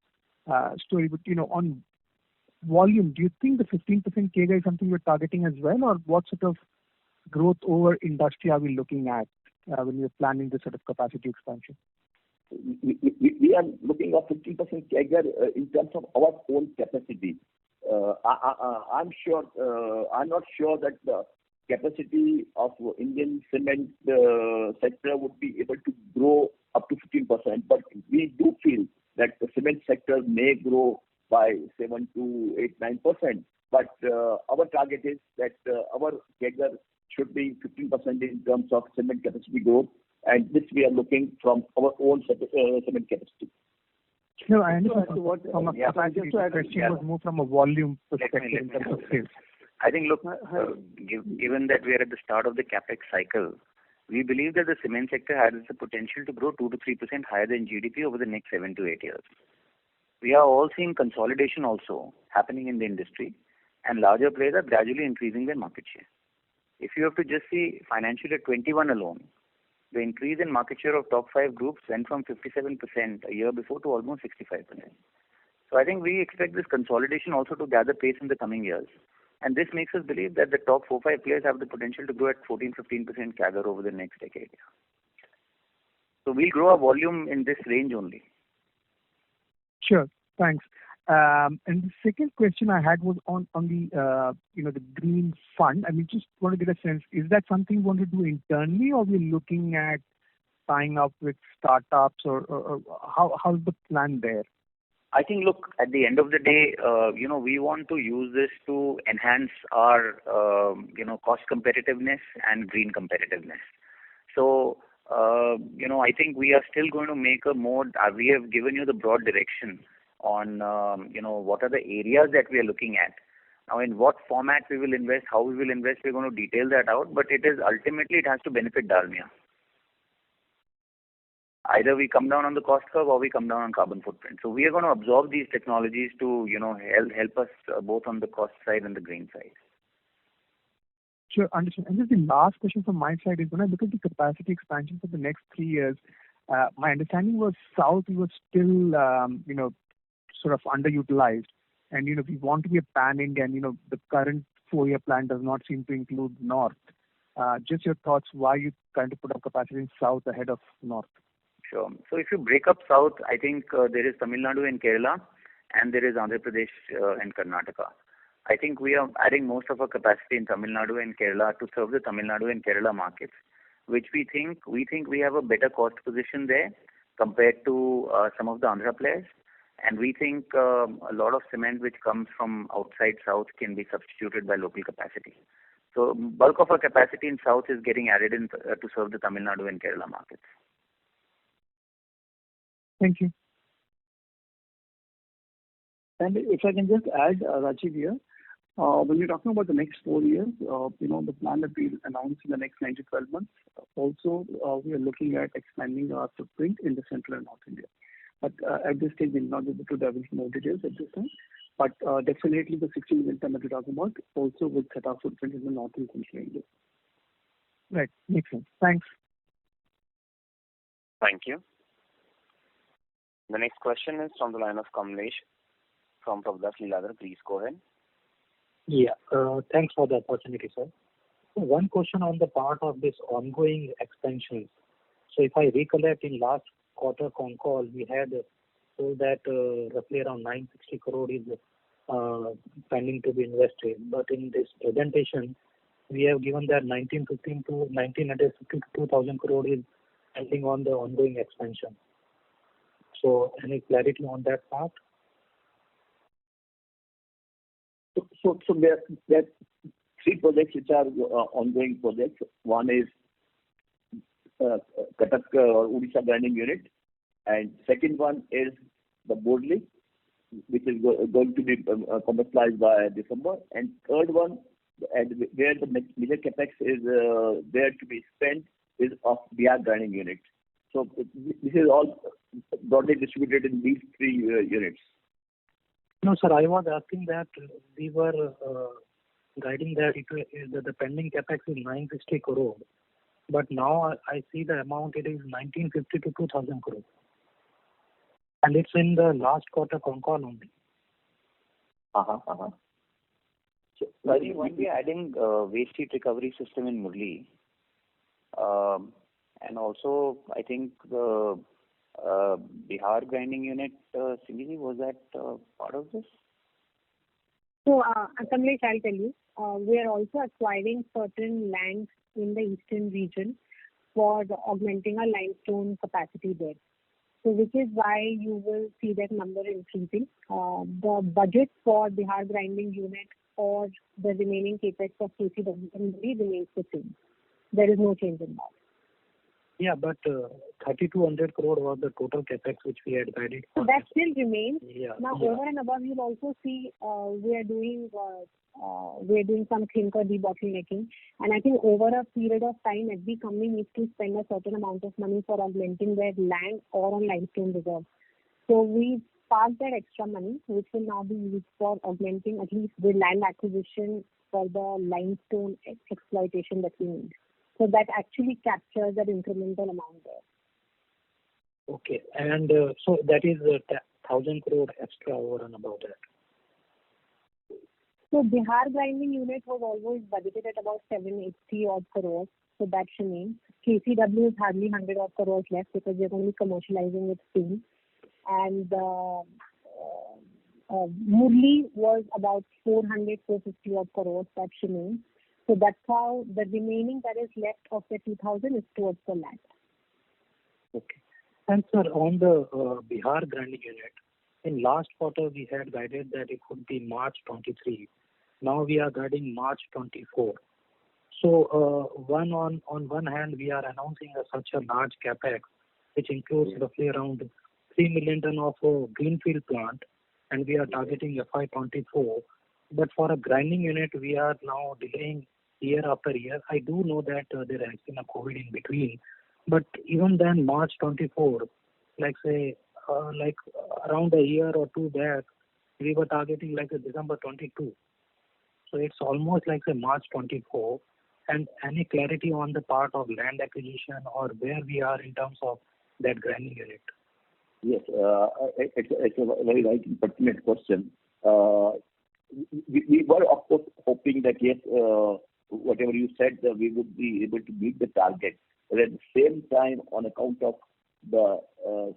story, but on volume, do you think the 15% CAGR is something we're targeting as well, or what sort of growth over industry are we looking at when we're planning this sort of capacity expansion? We are looking at 50% CAGR in terms of our own capacity. I'm not sure that the capacity of Indian cement sector would be able to grow up to 15%, but we do feel that the cement sector may grow by 7 to 8, 9%. But our target is that our CAGR should be 15% in terms of cement capacity growth, and this we are looking from our own cement capacity. No, I understand. From a capacity question was more from a volume perspective in terms of sales. I think, look, given that we are at the start of the capex cycle, we believe that the cement sector has the potential to grow 2 to 3% higher than GDP over the next 7 to 8 years. We are all seeing consolidation also happening in the industry, and larger players are gradually increasing their market share. If you have to just see financial year 21 alone, the increase in market share of top 5 groups went from 57% a year before to almost 65%. So I think we expect this consolidation also to gather pace in the coming years. And this makes us believe that the top 4-5 players have the potential to grow at 14-15% CAGR over the next decade. So we'll grow our volume in this range only. Sure. Thanks. And the second question I had was on the the green fund. I mean, just want to get a sense, is that something you want to do internally, or we're looking at tying up with startups, or how's the plan there? I think, look, at the end of the day, we want to use this to enhance our, cost competitiveness and green competitiveness. So, I think we are still going to make we have given you the broad direction on, what are the areas that we are looking at. Now, in what format we will invest, how we will invest, we're going to detail that out, but it has to benefit Dalmia. Either we come down on the cost curve or we come down on carbon footprint. So we are going to absorb these technologies to, help us both on the cost side and the green side. Sure, understood. And just the last question from my side is, when I look at the capacity expansion for the next 3 years, my understanding was South was still, sort of underutilized. And, we want to be a pan-India, and, the current 4-year plan does not seem to include North. Just your thoughts, why you trying to put up capacity in South ahead of North? Sure. So if you break up South, I think there is Tamil Nadu and Kerala, and there is Andhra Pradesh and Karnataka. I think we are adding most of our capacity in Tamil Nadu and Kerala to serve the Tamil Nadu and Kerala markets, which we think we have a better cost position there compared to some of the Andhra players. And we think a lot of cement which comes from outside South can be substituted by local capacity. So bulk of our capacity in South is getting added in to serve the Tamil Nadu and Kerala markets. Thank you. And if I can just add, Rajiv here, when you're talking about the next 4 years, the plan that we announced in the next 9 to 12 months, also we are looking at expanding our footprint in the central and North India. But at this stage, we'll not be able to divulge more details at this time. But definitely the 60 million ton that we're talking about also will set our footprint in the North and Central India. Right. Makes sense. Thanks. Thank you. The next question is from the line of Kamlesh from Prabhudas Lilladher. Please go ahead. Yeah. Thanks for the opportunity, sir. One question on the part of this ongoing expansion. So if I recollect, in last quarter con call, we had told that roughly around 960 crore is pending to be invested. But in this presentation, we have given that 1915 to 1950 to 2000 crore is pending on the ongoing expansion. So any clarity on that part? So there are 3 projects which are ongoing projects. One is Cuttack or Odisha grinding unit, and second one is the Bodli, which is going to be commercialized by December, and third one, and where the major capex is there to be spent, is of Bihar grinding unit. So this is all broadly distributed in these 3 units. No, sir, I was asking that we were guiding that the pending capex is 960 crore, but now I see the amount, it is 1950 to 2000 crore. And it's in the last quarter con call only. So, when we are adding waste heat recovery system in Murli, and also I think the Bihar grinding unit, Cindy, was that part of this? So, Kamlesh, I'll tell you, we are also acquiring certain lands in the eastern region for augmenting our limestone capacity there. So, which is why you will see that number increasing. The budget for Bihar grinding unit or the remaining capex of KCW remains the same. There is no change in that. Yeah, but 3,200 crore was the total capex which we had guided. So that still remains. Yeah. Now, over and above, you'll also see we are doing some clinker debottlenecking, and I think over a period of time, every company needs to spend a certain amount of money for augmenting their land or on limestone reserve. So we parked that extra money, which will now be used for augmenting at least the land acquisition for the limestone exploitation that we need. So that actually captures that incremental amount there. Okay. And so that is 1,000 crore extra over and above that. So Bihar grinding unit was always budgeted at about 780 odd crores, so that remains. KCW is hardly 100 odd crores left because they're only commercializing it soon. And Murli was about 400, 450 odd crores, that remains. So that's how the remaining that is left of the 2,000 is towards the land. Okay. And sir, on the Bihar grinding unit, in last quarter we had guided that it would be March 23. Now we are guiding March 24. So on one hand we are announcing such a large capex, which includes roughly around 3 million ton of a greenfield plant, and we are targeting FY24. But for a grinding unit, we are now delaying year after year. I do know that there has been a COVID in between, but even then, March 24, like say, like around a year or two back, we were targeting like a December 22. So it's almost like a March 24. And any clarity on the part of land acquisition or where we are in terms of that grinding unit? Yes, it's a very right and pertinent question. We were, of course, hoping that, yes, whatever you said, we would be able to meet the target. But at the same time, on account of the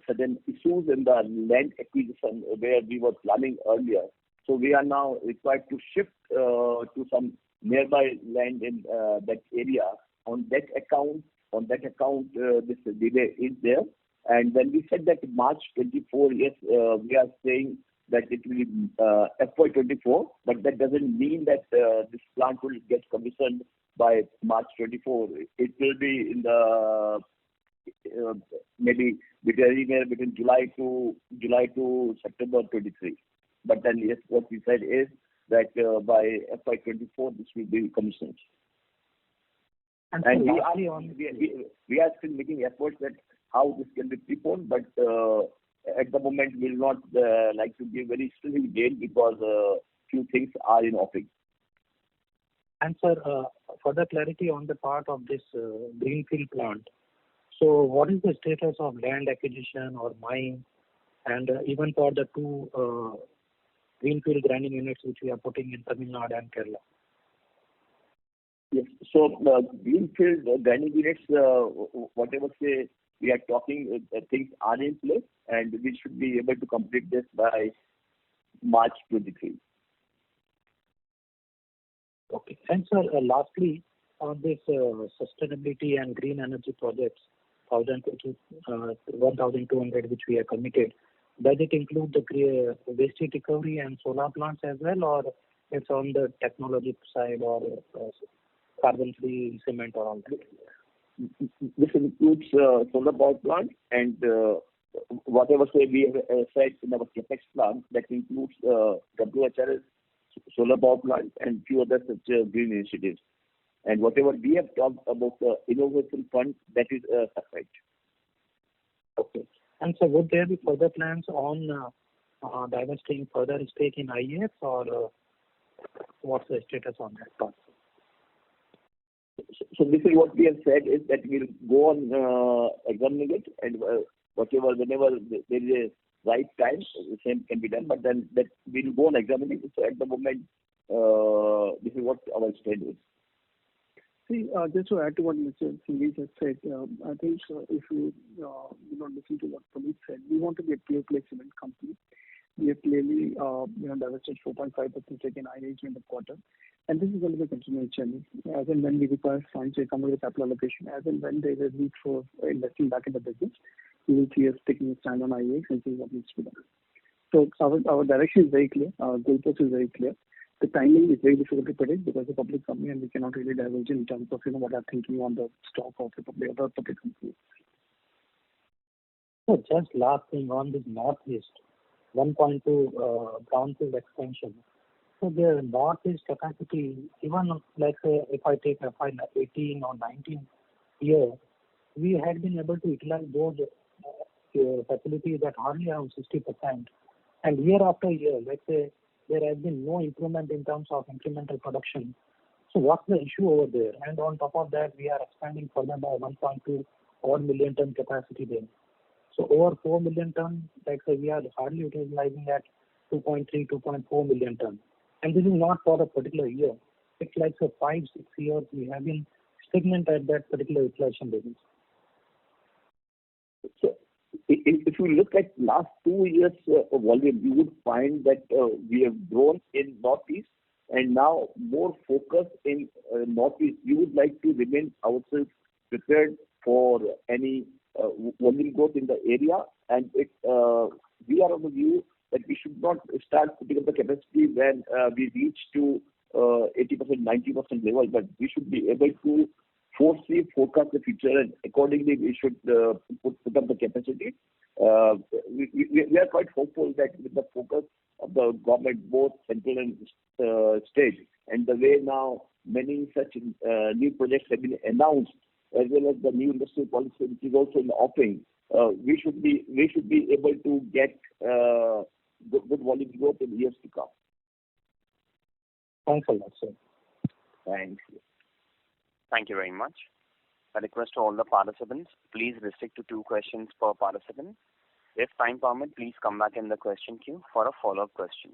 sudden issues in the land acquisition where we were planning earlier, so we are now required to shift to some nearby land in that area. On that account, this delay is there. And when we said that March 24, yes, we are saying that it will be FY24, but that doesn't mean that this plant will get commissioned by March 24. It will be in the maybe between July to September 23. But then yes, what we said is that by FY24 this will be commissioned. And we are still making efforts that how this can be preponed, but at the moment we will not like to give very specific date because few things are in offing. And sir, further clarity on the part of this greenfield plant. So what is the status of land acquisition or mine, and even for the two greenfield grinding units which we are putting in Tamil Nadu and Kerala? Yes. So greenfield grinding units, whatever say we are talking, things are in place, and we should be able to complete this by March 23. Okay. And sir, lastly, on this sustainability and green energy projects, 1,200 which we are committed, does it include the waste heat recovery and solar plants as well, or it's on the technology side or carbon-free cement or all that? This includes solar power plant and whatever say we have said in our capex plan, that includes WHRS, solar power plant and few other such green initiatives. And whatever we have talked about the innovation fund, that is separate. Okay. And so would there be further plans on divesting further stake in IEX, or what's the status on that part? So this is what we have said is that we'll go on examining it, and whenever there is a right time, the same can be done. But then that we'll go on examining it. So at the moment, this is what our stand is. See, just to add to what Mr. Singh just said, I think if you listen to what Puneet said, we want to be a pure play cement company. We have clearly divested 4.5% stake in IEX in the quarter, and this is going to be a continuous journey. As and when we require funds, we come with capital allocation. As and when there is a need for investing back in the business, you will see us taking a stand on IEX and see what needs to be done. So our direction is very clear. Our goalpost is very clear. The timing is very difficult to predict because it's a public company and we cannot really diverge in terms of what I'm thinking on the stock of the other public companies. So just last thing on this Northeast 1.2 brownfield expansion. So the Northeast capacity, even like say if I take FY 18 or 19 year, we had been able to utilize those facilities at hardly around 60%. And year after year, let's say there has been no improvement in terms of incremental production. So what's the issue over there? And on top of that, we are expanding further by 1.2 odd million ton capacity there. So over 4 million ton, like say we are hardly utilizing at 2.3, 2.4 million ton. And this is not for a particular year. It's like for 5-6 years we have been stagnant at that particular utilization levels. So if you look at last 2 years volume, you would find that we have grown in Northeast and now more focus in Northeast. We would like to remain ourselves prepared for any volume growth in the area, and we are of the view that we should not start putting up the capacity when we reach to 80%, 90% level, but we should be able to forecast the future, and accordingly we should put up the capacity. We are quite hopeful that with the focus of the government, both central and state, and the way now many such new projects have been announced, as well as the new industrial policy which is also in the offing, we should be able to get good volume growth in years to come. Thanks a lot, sir. Thank you. Thank you very much. A request to all the participants, please restrict to 2 questions per participant. If time permits, please come back in the question queue for a follow-up question.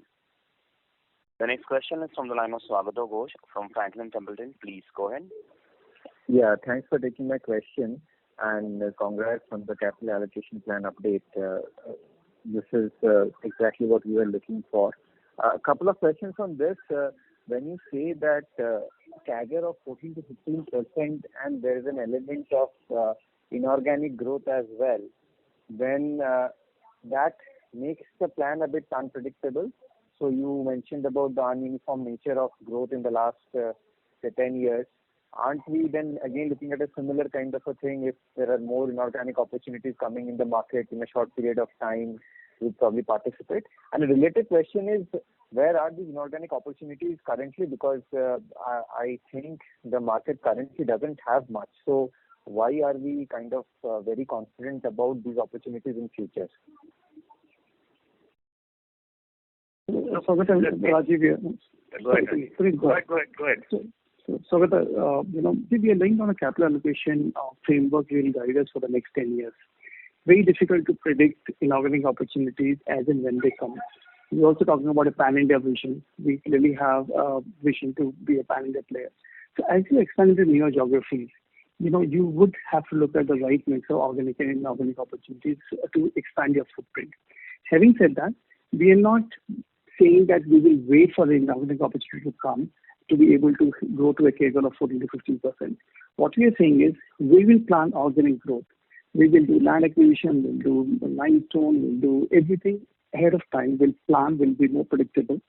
The next question is from the line of Swagato Ghosh from Franklin Templeton. Please go ahead. Yeah, thanks for taking my question, and congrats on the capital allocation plan update. This is exactly what we were looking for. A couple of questions on this. When you say that CAGR of 14 to 15% and there is an element of inorganic growth as well, then that makes the plan a bit unpredictable. So you mentioned about the ununiform nature of growth in the last 10 years. Aren't we then again looking at a similar kind of a thing? If there are more inorganic opportunities coming in the market in a short period of time, we'll probably participate. And a related question is, where are these inorganic opportunities currently? Because I think the market currently doesn't have much. So why are we kind of very confident about these opportunities in future? Rajiv here. Go ahead. So with we are laying down a capital allocation framework really guide us for the next 10 years. Very difficult to predict inorganic opportunities as and when they come. We're also talking about a pan-India vision. We clearly have a vision to be a pan-India player. So as you expand into newer geographies, you would have to look at the right mix of organic and inorganic opportunities to expand your footprint. Having said that, we are not saying that we will wait for the inorganic opportunity to come to be able to grow to a CAGR of 14 to 15%. What we are saying is we will plan organic growth. We will do land acquisition, we'll do limestone, we'll do everything ahead of time. We'll plan, we'll be more predictable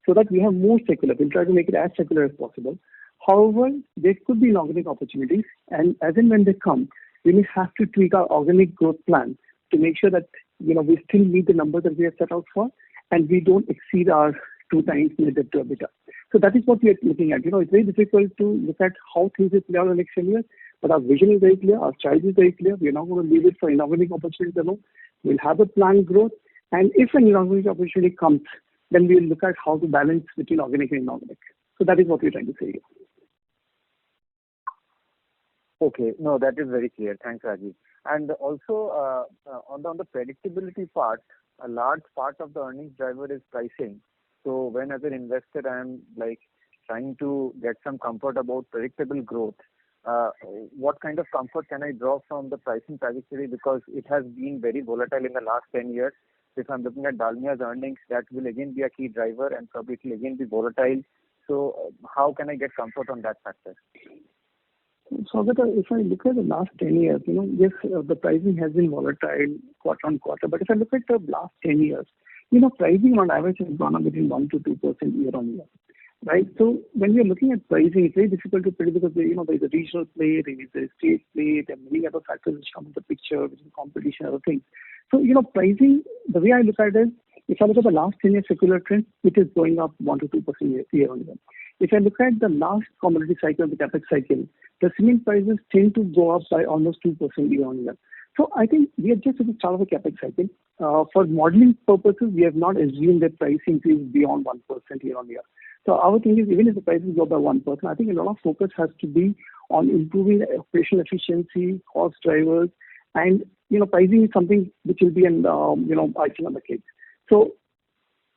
so that we have more secular. We'll try to make it as secular as possible. However, there could be inorganic opportunities, and as and when they come, we may have to tweak our organic growth plan to make sure that we still meet the numbers that we have set out for, and we don't exceed our 2 times net debt to EBITDA. So that is what we are looking at. It's very difficult to look at how things will play out in the next 10 years, but our vision is very clear, our strategy is very clear. We are not going to leave it for inorganic opportunities alone. We'll have a planned growth, and if an inorganic opportunity comes, then we'll look at how to balance between organic and inorganic. So that is what we're trying to say here. Okay, no, that is very clear. Thanks, Rajiv. And also on the predictability part, a large part of the earnings driver is pricing. So when as an investor I am trying to get some comfort about predictable growth, what kind of comfort can I draw from the pricing trajectory? Because it has been very volatile in the last 10 years. If I'm looking at Dalmia's earnings, that will again be a key driver and probably it will again be volatile. So how can I get comfort on that factor? So if I look at the last 10 years, yes, the pricing has been volatile quarter on quarter. But if I look at the last 10 years, pricing on average has gone up between 1 to 2% year on year. Right? So when we are looking at pricing, it's very difficult to predict because there is a regional play, there is a state play, there are many other factors which come into the picture, which is competition, other things. So, pricing, the way I look at it is, if I look at the last 10 year secular trend, it is going up 1 to 2% year on year. If I look at the last commodity cycle, the capex cycle, the cement prices tend to go up by almost 2% year on year. So I think we are just at the start of a capex cycle. For modeling purposes, we have not assumed that price increase beyond 1% year on year. So our thing is, even if the prices go by 1%, I think a lot of focus has to be on improving the operational efficiency, cost drivers, and pricing is something which will be an icing on the cake. So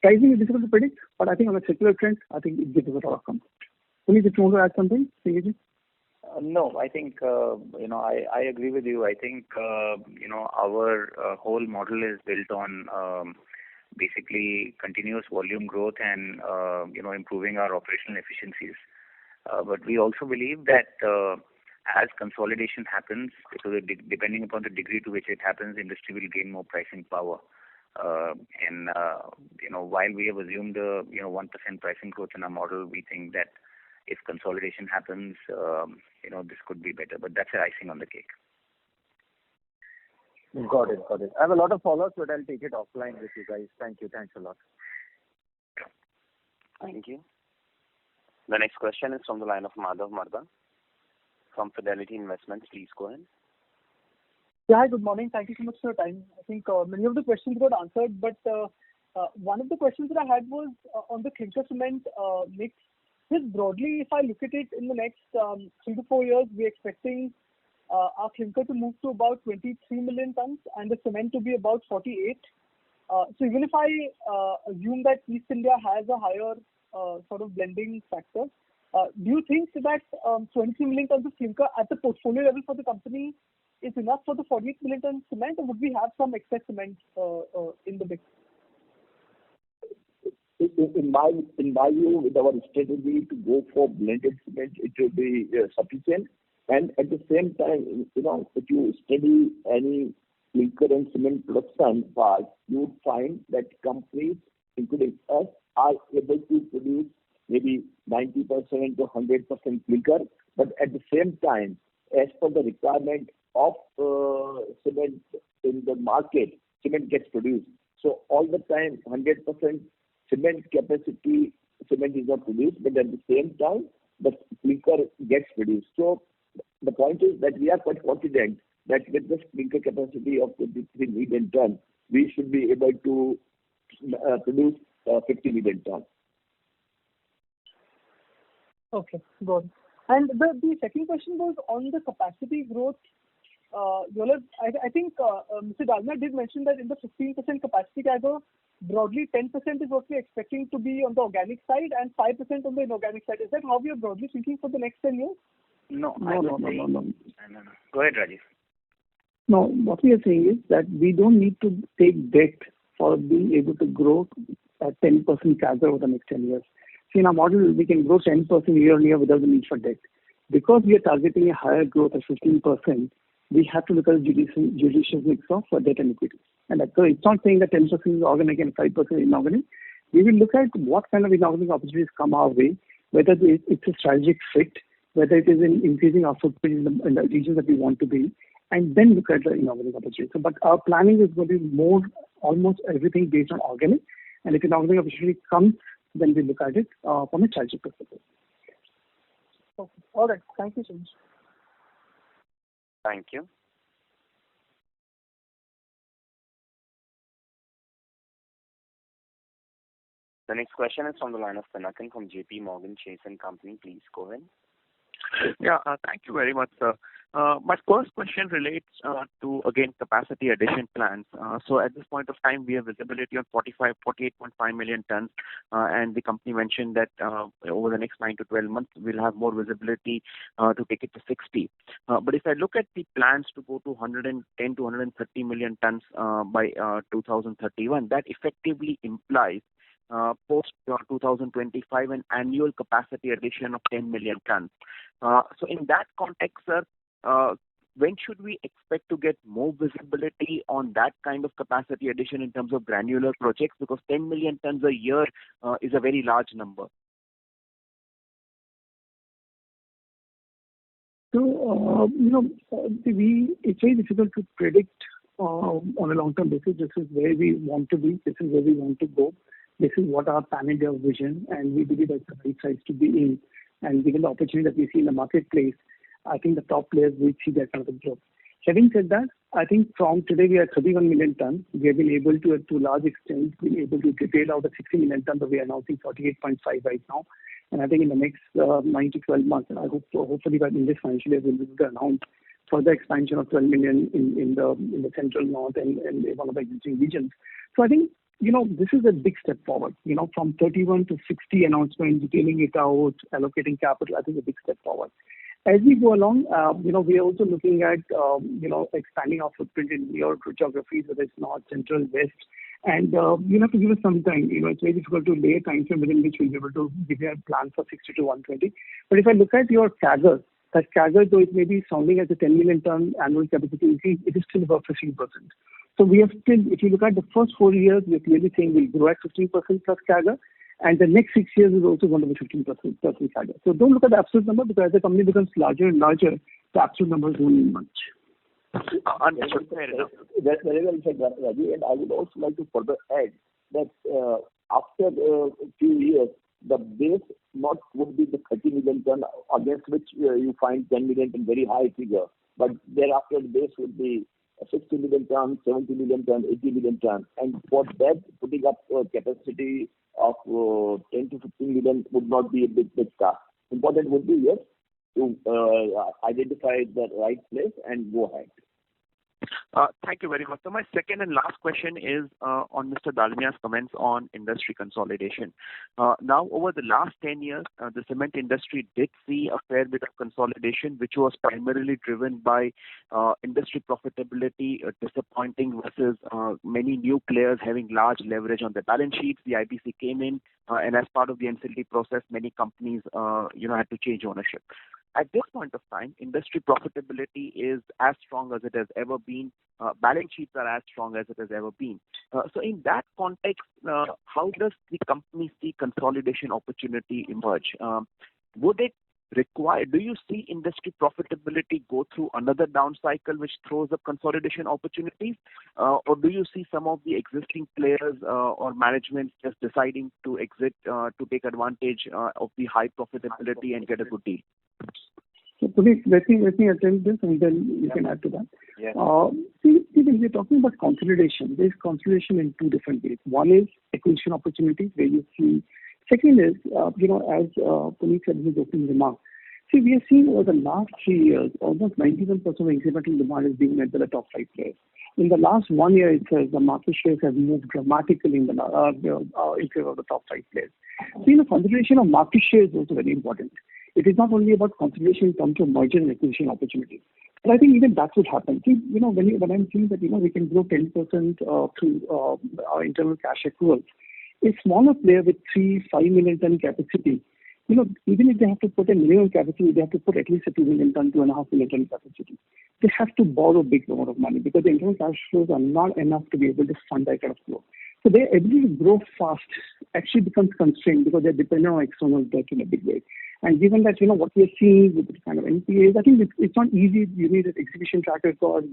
Pricing is difficult to predict, but I think on a secular trend, I think it gives us a lot of comfort. Puneet, if you want to add something, Sanjay? No, I think, I agree with you. I think, our whole model is built on basically continuous volume growth and, improving our operational efficiencies. But we also believe that as consolidation happens, because depending upon the degree to which it happens, industry will gain more pricing power. While we have assumed 1% pricing growth in our model, we think that if consolidation happens, this could be better. But that's the icing on the cake. Got it. I have a lot of follow-ups, but I'll take it offline with you guys. Thank you. Thanks a lot. Thank you. The next question is from the line of Madhav Marda from Fidelity Investments. Please go ahead. Yeah, hi, good morning. Thank you so much for your time. I think many of the questions got answered, but one of the questions that I had was on the clinker cement mix. Just broadly, if I look at it in the next 3 to 4 years, we're expecting our clinker to move to about 23 million tons and the cement to be about 48. So even if I assume that East India has a higher sort of blending factor, do you think that 23 million tons of clinker at the portfolio level for the company is enough for the 48 million tons cement, or would we have some excess cement in the mix? In my view, with our strategy to go for blended cement, it will be sufficient. And at the same time, if you study any clinker and cement production part, you would find that companies, including us, are able to produce maybe 90% to 100% clinker. But at the same time, as per the requirement of cement in the market, cement gets produced. So all the time, 100% cement capacity, cement is not produced, but at the same time, the clinker gets produced. So the point is that we are quite confident that with this clinker capacity of 23 million tons, we should be able to produce 50 million tons. Okay, good. And the second question was on the capacity growth. I think Mr. Dalmia did mention that in the 15% capacity gather, broadly 10% is what we're expecting to be on the organic side and 5% on the inorganic side. Is that how we are broadly thinking for the next 10 years? No. No. Go ahead, Rajeev. No, what we are saying is that we don't need to take debt for being able to grow at 10% CAGR over the next 10 years. See, in our model, we can grow 10% year on year without the need for debt. Because we are targeting a higher growth of 15%, we have to look at a judicious mix of debt and equity. And so it's not saying that 10% is organic and 5% inorganic. We will look at what kind of inorganic opportunities come our way, whether it's a strategic fit, whether it is in increasing our footprint in the regions that we want to be, and then look at the inorganic opportunities. So, but our planning is going to be more, almost everything based on organic. And if inorganic opportunity comes, then we look at it from a strategic perspective. Okay. All right. Thank you so much. Thank you. The next question is from the line of Pinakin from JP Morgan Chase & Company. Please go ahead. Yeah, thank you very much, sir. My first question relates to, again, capacity addition plans. So at this point of time, we have visibility on 48.5 million tons, and the company mentioned that over the next 9 to 12 months, we'll have more visibility to take it to 60. But if I look at the plans to go to 110 to 130 million tons by 2031, that effectively implies post 2025 an annual capacity addition of 10 million tons. So in that context, sir, when should we expect to get more visibility on that kind of capacity addition in terms of granular projects? Because 10 million tons a year is a very large number. So, it's very difficult to predict on a long-term basis. This is where we want to be. This is where we want to go. This is what our pan-India vision, and we believe that's the right size to be in. And given the opportunity that we see in the marketplace, I think the top players will see that kind of growth. Having said that, I think from today we are 31 million tons. We have been able to a large extent, detail out the 60 million tons, but we are announcing 48.5 right now. And I think in the next 9 to 12 months, and I hope hopefully by in this financial year, we'll be able to announce further expansion of 12 million in the central north and one of the existing regions. So I think this is a big step forward. From 31 to 60 announcements, detailing it out, allocating capital, I think a big step forward. As we go along, we are also looking at, expanding our footprint in newer geographies, whether it's north, central, west. And you have to give us some time. It's very difficult to lay a time frame within which we'll be able to give you a plan for 60 to 120. But if I look at your CAGR, that CAGR, though it may be sounding as a 10 million ton annual capacity increase, it is still about 15%. So we have still, if you look at the first 4 years, we are clearly saying we'll grow at 15% plus CAGR. And the next 6 years is also going to be 15% plus CAGR. So don't look at the absolute number, because as the company becomes larger and larger, the absolute numbers don't mean much. Understood. Fair enough. That's very well said, Raji. And I would also like to further add that after a few years, the base not would be the 30 million ton against which you find 10 million ton very high figure, but thereafter the base would be 60 million ton, 70 million ton, 80 million ton, and for that putting up capacity of 10 to 15 million would not be a big task. Important would be yes to identify the right place and go ahead. Thank you very much. So my second and last question is on Mr. Dalmia's comments on industry consolidation. Now, over the last 10 years, the cement industry did see a fair bit of consolidation, which was primarily driven by industry profitability disappointing versus many new players having large leverage on their balance sheets. The IBC came in, and as part of the NCLT process, many companies, had to change ownership. At this point of time, industry profitability is as strong as it has ever been. Balance sheets are as strong as it has ever been. So in that context, how does the company see consolidation opportunity emerge? Would it require, do you see industry profitability go through another down cycle which throws up consolidation opportunities? Or do you see some of the existing players or management just deciding to exit to take advantage of the high profitability and get a good deal? So, Puneet, let me attend this and then you can add to that. Yeah. See, when we're talking about consolidation, there's consolidation in two different ways. One is acquisition opportunities, where you see. Second is, as Puneet said in his opening remarks, see, we have seen over the last 3 years, almost 91% of incremental demand is being met by the top 5 players. In the last 1 year itself, the market shares have moved dramatically in favor of the top 5 players. So, consideration of market share is also very important. It is not only about consolidation in terms of merger and acquisition opportunities. But I think even that would happen. See, when I'm saying that, we can grow 10% through our internal cash accruals, a smaller player with 5 million ton capacity, even if they have to put a minimum capacity, they have to put at least a 2 million ton, 2.5 million ton capacity. They have to borrow a big amount of money because the internal cash flows are not enough to be able to fund that kind of growth. So their ability to grow fast actually becomes constrained because they're dependent on external debt in a big way. And given that, what we're seeing with the kind of NPAs, I think it's not easy. You need an exhibition track record.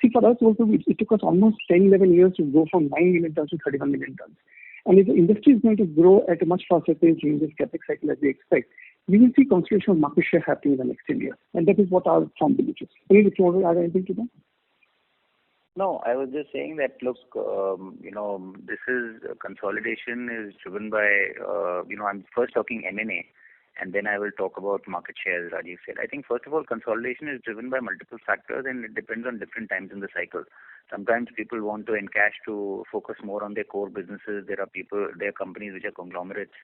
See, for us also, it took us almost 10, 11 years to go from 9 million tons to 31 million tons. And if the industry is going to grow at a much faster pace during this capex cycle as we expect, we will see consolidation of market share happening in the next 10 years. And that is what our firm believes. Puneet, if you want to add anything to that? No, I was just saying that, look, this is consolidation is driven by, I'm first talking M&A, and then I will talk about market share, as Rajiv said. I think, first of all, consolidation is driven by multiple factors, and it depends on different times in the cycle. Sometimes people want to encash to focus more on their core businesses. There are companies which are conglomerates.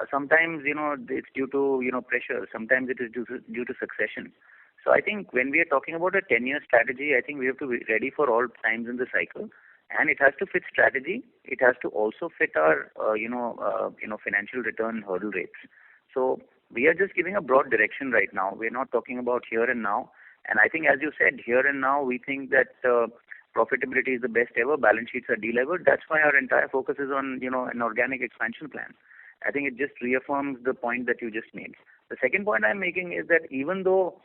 Sometimes, it's due to, pressure. Sometimes it is due to succession. So I think when we are talking about a 10-year strategy, I think we have to be ready for all times in the cycle. And it has to fit strategy. It has to also fit our, financial return hurdle rates. So we are just giving a broad direction right now. We're not talking about here and now. And I think, as you said, here and now, we think that profitability is the best ever. Balance sheets are delevered. That's why our entire focus is on, an organic expansion plan. I think it just reaffirms the point that you just made. The second point I'm making is that even though,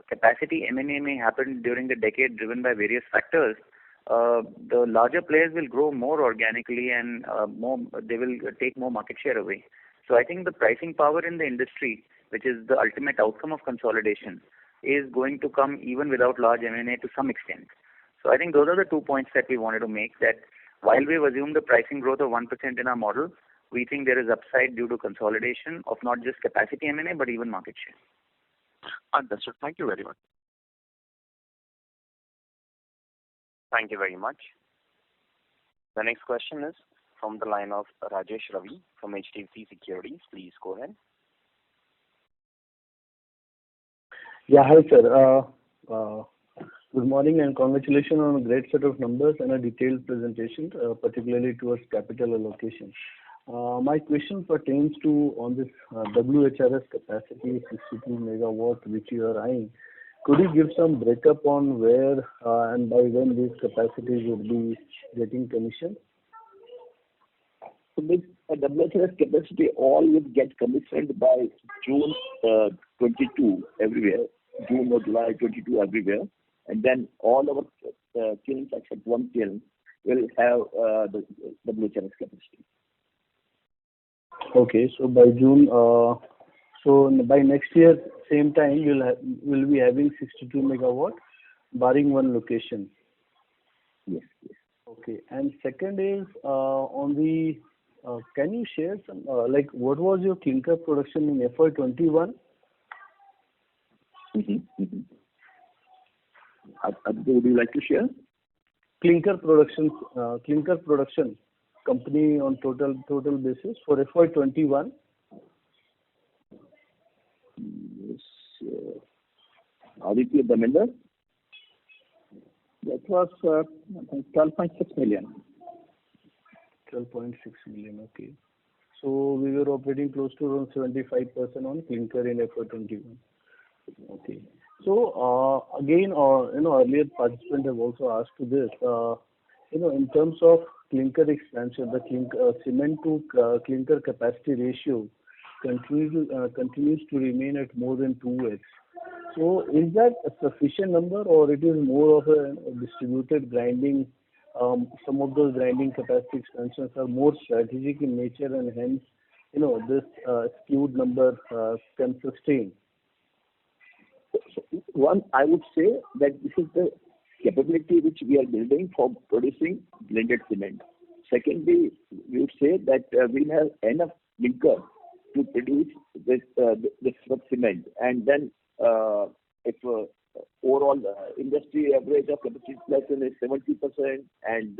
capacity M&A may happen during the decade driven by various factors, the larger players will grow more organically and they will take more market share away. So I think the pricing power in the industry, which is the ultimate outcome of consolidation, is going to come even without large M&A to some extent. So I think those are the 2 points that we wanted to make, that while we've assumed the pricing growth of 1% in our model, we think there is upside due to consolidation of not just capacity M&A, but even market share. Understood. Thank you very much. Thank you very much. The next question is from the line of Rajesh Ravi from HDFC Securities. Please go ahead. Yeah, hi sir. Good morning and congratulations on a great set of numbers and a detailed presentation, particularly towards capital allocation. My question pertains to on this WHRS capacity 62 megawatt which you are eyeing. Could you give some breakup on where and by when these capacities would be getting commissioned? So this WHRS capacity all would get commissioned by June 22 everywhere, June or July 22 everywhere, and then all our kilns except one kiln will have the WHRS capacity. Okay, so by June, so by next year same time we'll be having 62 megawatt, barring one location. Yes, yes. Okay, and second is on the. Can you share some like what was your clinker production in FY21? Would you like to share? Clinker production company on total basis for FY21. Yes, Aditya Dharmender. That was 12.6 million. 12.6 million, okay. So we were operating close to around 75% on clinker in FY21. Okay. So again, earlier participants have also asked to this. In terms of clinker expansion, the cement to clinker capacity ratio continues to remain at more than 2x. So is that a sufficient number, or it is more of a distributed grinding? Some of those grinding capacity expansions are more strategic in nature, and hence, this skewed number can sustain. So one, I would say that this is the capability which we are building for producing blended cement. Secondly, we would say that we'll have enough clinker to produce this cement, and then if overall industry average of capacity utilization is 70%, and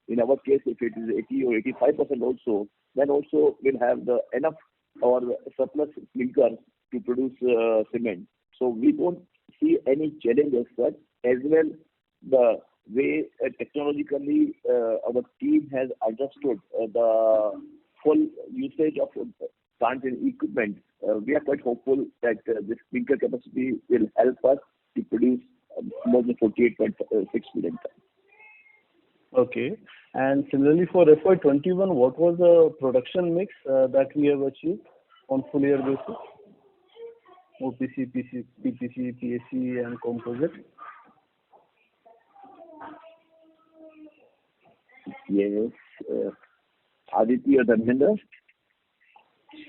in our case if it is 80 or 85% also, then also we'll have the enough or surplus clinker to produce cement. So we don't see any challenge as such. As well, the way technologically our team has understood the full usage of plant and equipment, we are quite hopeful that this clinker capacity will help us to produce more than 48.6 million tons. Okay. And similarly for FY21, what was the production mix that we have achieved on full year basis? OPC, PPC, PAC and composite? Yes. Aditya Dharmender.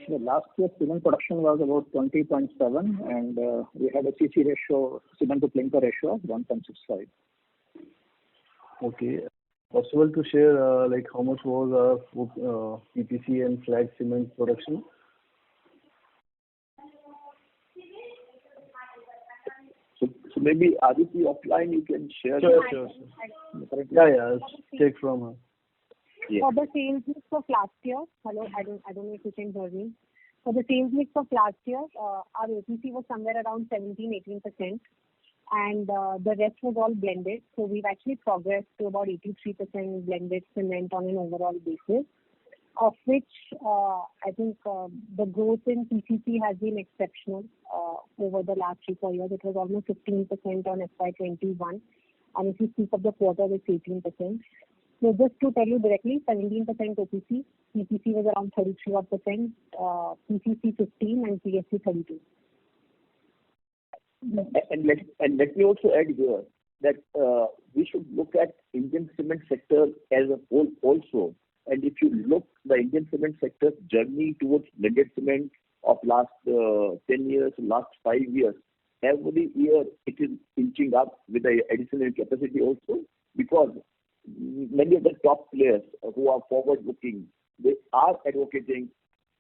The last year cement production was about 20.7, and we had a CC ratio, cement to clinker ratio of 1.65. Okay. Possible to share like how much was our PPC and slag cement production? So maybe Aditya offline you can share. Sure. Yeah, I'll take from her. Yeah. For the sales mix of last year, hello, I don't know if you can hear me. For the sales mix of last year, our OPC was somewhere around 17-18%, and the rest was all blended. So we've actually progressed to about 83% blended cement on an overall basis, of which I think the growth in PCC has been exceptional over the last 3-4 years. It was almost 15% on FY21, and if you speak of the quarter, it's 18%. So just to tell you directly, 17% OPC, PPC was around 33%, PCC 15, and PSC 32. And let me also add here that we should look at Indian cement sector as a whole also. And if you look the Indian cement sector's journey towards blended cement of last 10 years, last 5 years, every year it is inching up with the additional capacity also, because many of the top players who are forward-looking, they are advocating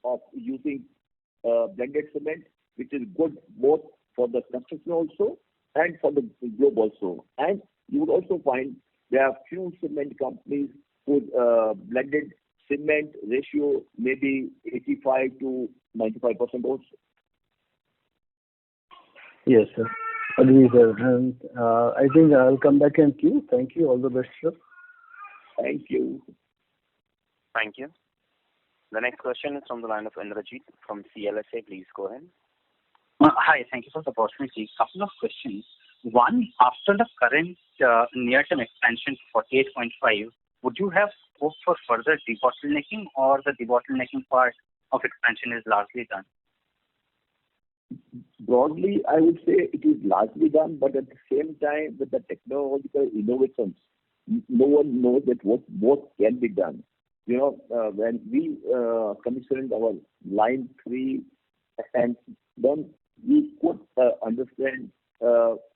of using blended cement, which is good both for the construction also and for the globe also. And you would also find there are few cement companies with blended cement ratio maybe 85 to 95% also. Yes, sir. Agree, sir. And I think I'll come back and queue. Thank you. All the best, sir. Thank you. Thank you. The next question is from the line of Indrajit from CLSA. Please go ahead. Hi, thank you for the opportunity. Couple of questions. One, after the current near-term expansion to 48.5, would you have scope for further debottlenecking, or the debottlenecking part of expansion is largely done? Broadly, I would say it is largely done, but at the same time, with the technological innovations, no one knows that what can be done. You know, when we commissioned our line 3, and then we could understand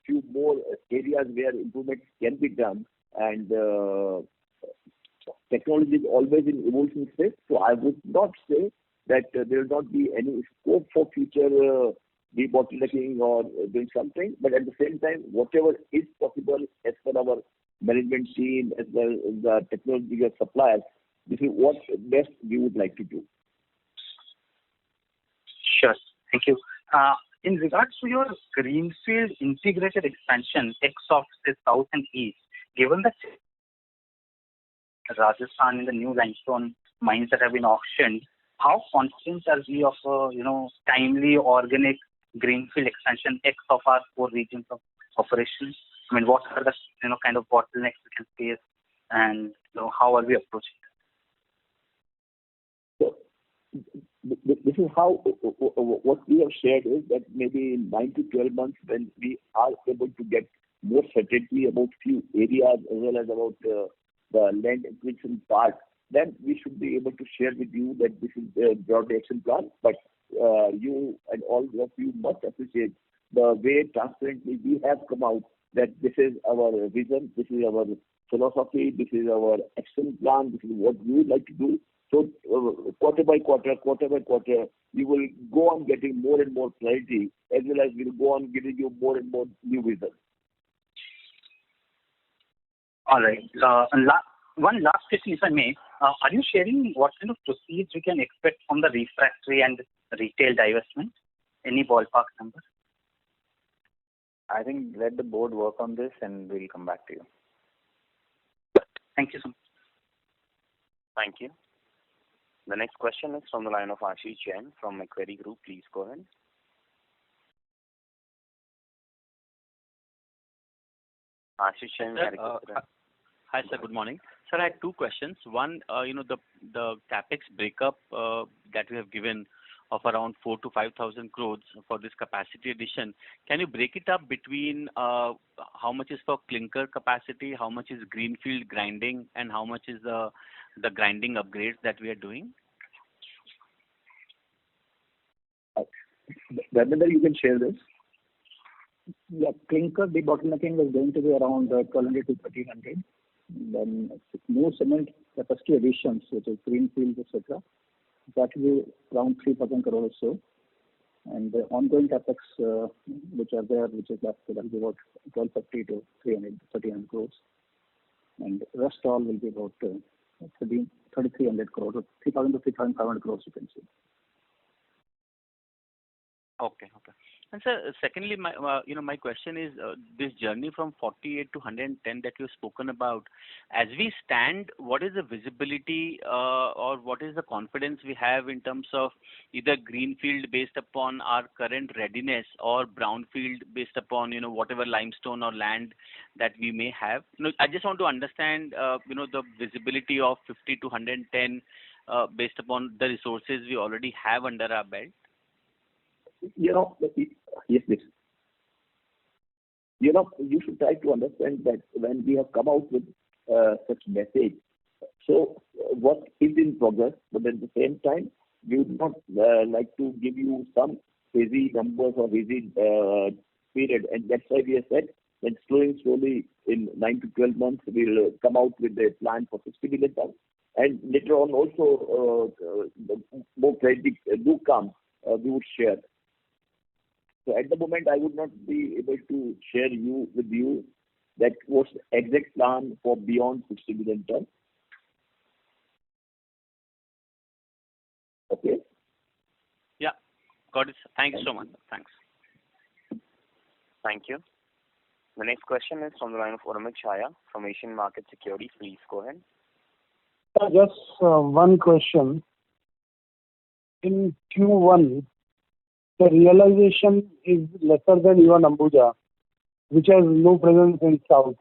few more areas where improvements can be done, and technology is always in evolution state. So I would not say that there will not be any scope for future debottlenecking or doing something, but at the same time, whatever is possible as per our management team as well as the technological suppliers, this is what best we would like to do. Sure. Thank you. In regards to your greenfield integrated expansion, ex of the south and east, given that Rajasthan in the new limestone mines that have been auctioned, how confident are we of timely organic greenfield expansion ex of our 4 regions of operations? I mean, what are the kind of bottlenecks we can face, and how are we approaching that? So, this is how what we have shared is that maybe in 9 to 12 months, when we are able to get more certainty about few areas as well as about the land acquisition part, then we should be able to share with you that this is the broad action plan. But you and all of you must appreciate the way transparently we have come out that this is our vision, this is our philosophy, this is our action plan, this is what we would like to do. So quarter by quarter, we will go on getting more and more clarity, as well as we'll go on giving you more and more new vision. All right. One last question, if I may. Are you sharing what kind of proceeds we can expect from the refractory and retail divestment? Any ballpark number? I think let the board work on this and we'll come back to you. Thank you so much. Thank you. The next question is from the line of Ashish Jain from Macquarie Group. Please go ahead. Ashish Jain. Hi, sir. Good morning. Sir, I had 2 questions. One, the capex breakup that we have given of around 4,000 to 5,000 crores for this capacity addition. Can you break it up between how much is for clinker capacity, how much is greenfield grinding, and how much is the grinding upgrades that we are doing? Dharmender, you can share this. Yeah, clinker debottlenecking is going to be around 1,200 to 1,300. Then more cement capacity additions, which is greenfield, etc. That will be around 3,000 crore or so. And the ongoing capex which are there, which is left, that will be about 1,250 to 300 crores. And rest all will be about 3,300 crores, 3,000 to 3,500 crores, you can say. Okay. And sir, secondly, my question is this journey from 48 to 110 that you've spoken about. As we stand, what is the visibility or what is the confidence we have in terms of either greenfield based upon our current readiness or brownfield based upon whatever limestone or land that we may have? I just want to understand the visibility of 50 to 110 based upon the resources we already have under our belt. Yes, please. You should try to understand that when we have come out with such message, so work is in progress, but at the same time, we would not like to give you some hazy numbers or hazy period, and that's why we have said that slowly in 9 to 12 months, we'll come out with a plan for 60 million tons, and later on also more clarity do come, we would share. So at the moment, I would not be able to share with you that was exact plan for beyond 60 million tons. Got it. Thank you so much. Thanks. Thank you. The next question is from the line of Urmit Chaya from Asian Market Securities. Please go ahead. Just one question. In Q1, the realization is lesser than even Ambuja, which has no presence in South.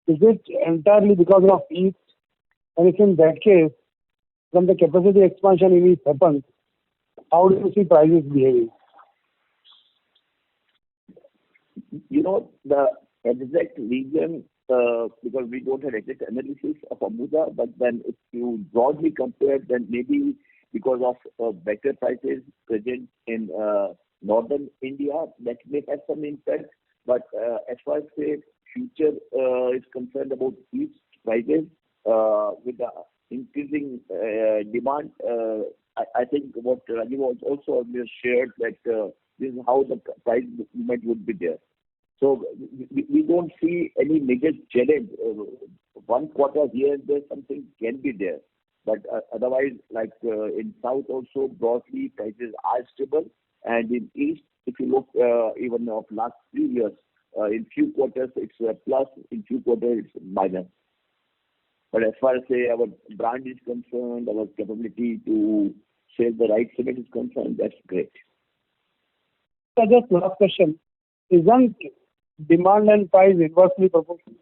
Is it entirely because of East? And if in that case, when the capacity expansion in East happens, how do you see prices behaving? You know, the exact reason, because we don't have exact analysis of Ambuja, but then if you broadly compare, then maybe because of better prices present in northern India, that may have some impact. But as far as say future is concerned about East prices, with the increasing demand, I think what Rajiv also shared that this is how the price movement would be there. So we don't see any major challenge. One quarter here and there, something can be there. But otherwise, like in South also, broadly prices are stable. And in East, if you look even of last 3 years, in few quarters it's plus, in few quarters it's minus. But as far as say our brand is concerned, our capability to sell the right cement is concerned, that's great. So just last question. Isn't demand and price inversely proportional?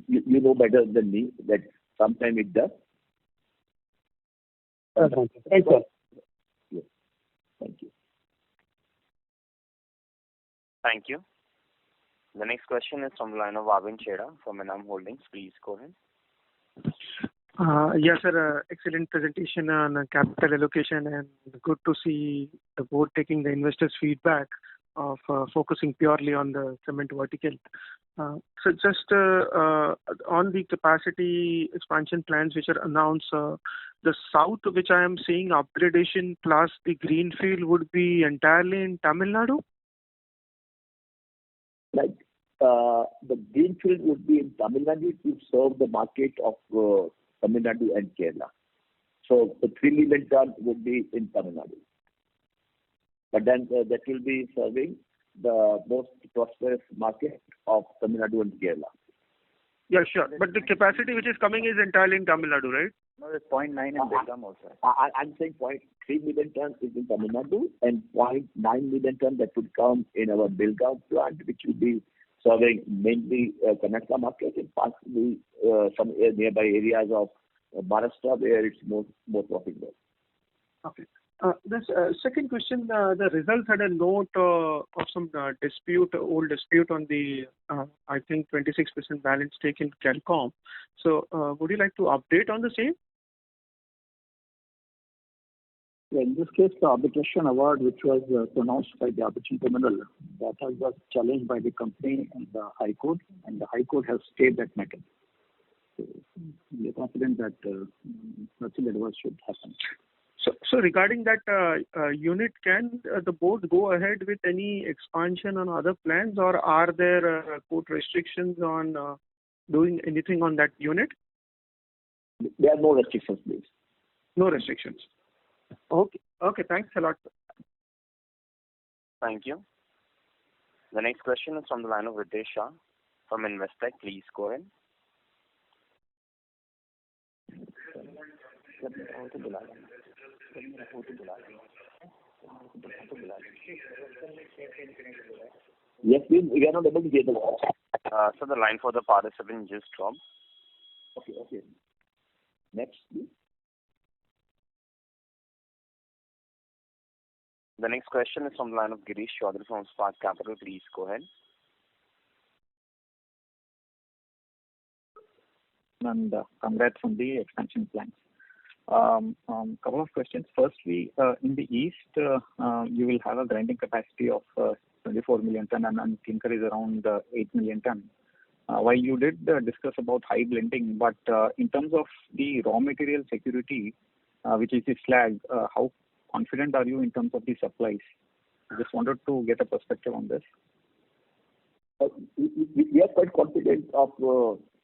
You know better than me that sometimes it does. Thank you. Yes. Thank you. Thank you. The next question is from the line of Bhavin Chheda from Enam Holdings. Please go ahead. Yes, sir. Excellent presentation on capital allocation, and good to see the board taking the investors' feedback of focusing purely on the cement vertical. So just on the capacity expansion plans which are announced, the South, which I am seeing upgradation plus the greenfield would be entirely in Tamil Nadu? Like the greenfield would be in Tamil Nadu to serve the market of Tamil Nadu and Kerala. So the 3 million ton would be in Tamil Nadu. But then that will be serving the most prosperous market of Tamil Nadu and Kerala. Yeah, sure. But the capacity which is coming is entirely in Tamil Nadu, right? No, there's 0.9 in Belgaum also. I'm saying 0.3 million ton is in Tamil Nadu and 0.9 million ton that would come in our Belgaum plant, which will be serving mainly Karnataka market and possibly some nearby areas of Maharashtra where it's more profitable. Okay. The second question, the results had a note of some old dispute on the, I think, 26% balance stake in Kelcom. So, would you like to update on the same? Yeah, in this case, the arbitration award, which was pronounced by the arbitration tribunal, that was challenged by the company and the High Court, and the High Court has stayed that matter. So, we are confident that nothing adverse should happen. So regarding that unit, can the board go ahead with any expansion on other plans, or are there court restrictions on doing anything on that unit? There are no restrictions, please. No restrictions. Okay. Okay. Thanks a lot. Thank you. The next question is from the line of Ritesh Shah from Investec. Please go ahead. Yes, please. We are not able to hear the voice. So the line for the participant just dropped. Okay. Next, please. The next question is from the line of Girish Chaudhary from Spark Capital. Please go ahead. And congrats on the expansion plans. Couple of questions. Firstly, in the East, you will have a grinding capacity of 24 million ton and clinker is around 8 million ton. While you did discuss about high blending, but in terms of the raw material security, which is the slag, how confident are you in terms of the supplies? I just wanted to get a perspective on this. We are quite confident of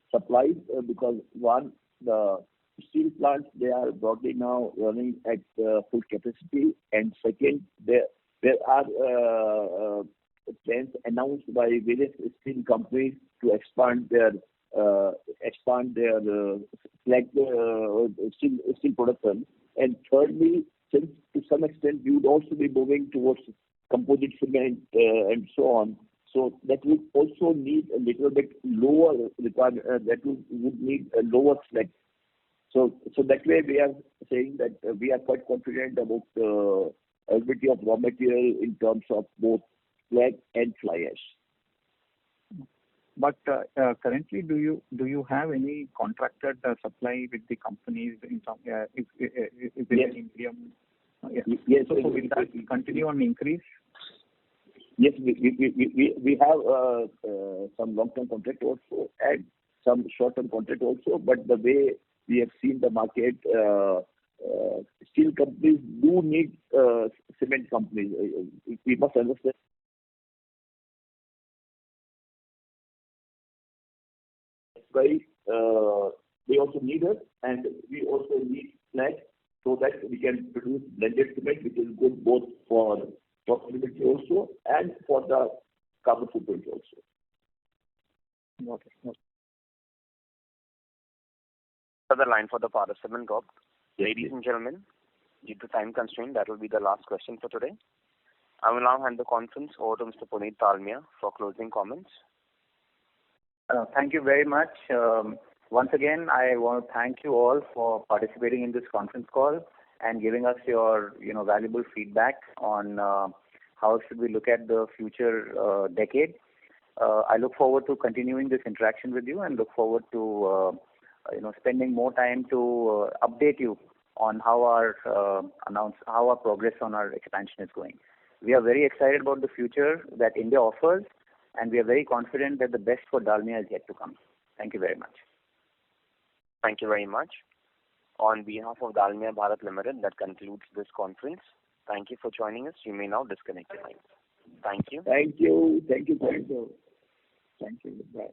supplies because one, the steel plants, they are broadly now running at full capacity. And second, there are plans announced by various steel companies to expand their slag steel production. And thirdly, since to some extent we would also be moving towards composite cement and so on, so that would also need a little bit lower requirement. That would need a lower slag. So that way we are saying that we are quite confident about the availability of raw material in terms of both slag and fly ash. But currently, do you have any contracted supply with the companies in some? Is there any medium? Yes. So will that continue on increase? Yes, we have some long-term contract also and some short-term contract also. But the way we have seen the market, steel companies do need cement companies. We must understand. Why they also need us, and we also need slag so that we can produce blended cement, which is good both for profitability also and for the carbon footprint also. Okay. The line for the participant dropped. Ladies and gentlemen, due to time constraint, that will be the last question for today. I will now hand the conference over to Mr. Puneet Dalmia for closing comments. Thank you very much. Once again, I want to thank you all for participating in this conference call and giving us your valuable feedback on how should we look at the future decade. I look forward to continuing this interaction with you and look forward to spending more time to update you on how our progress on our expansion is going. We are very excited about the future that India offers, and we are very confident that the best for Dalmia is yet to come. Thank you very much. Thank you very much. On behalf of Dalmia Bharat Limited, that concludes this conference. Thank you for joining us. You may now disconnect your lines. Thank you. Thank you. Thank you. Bye.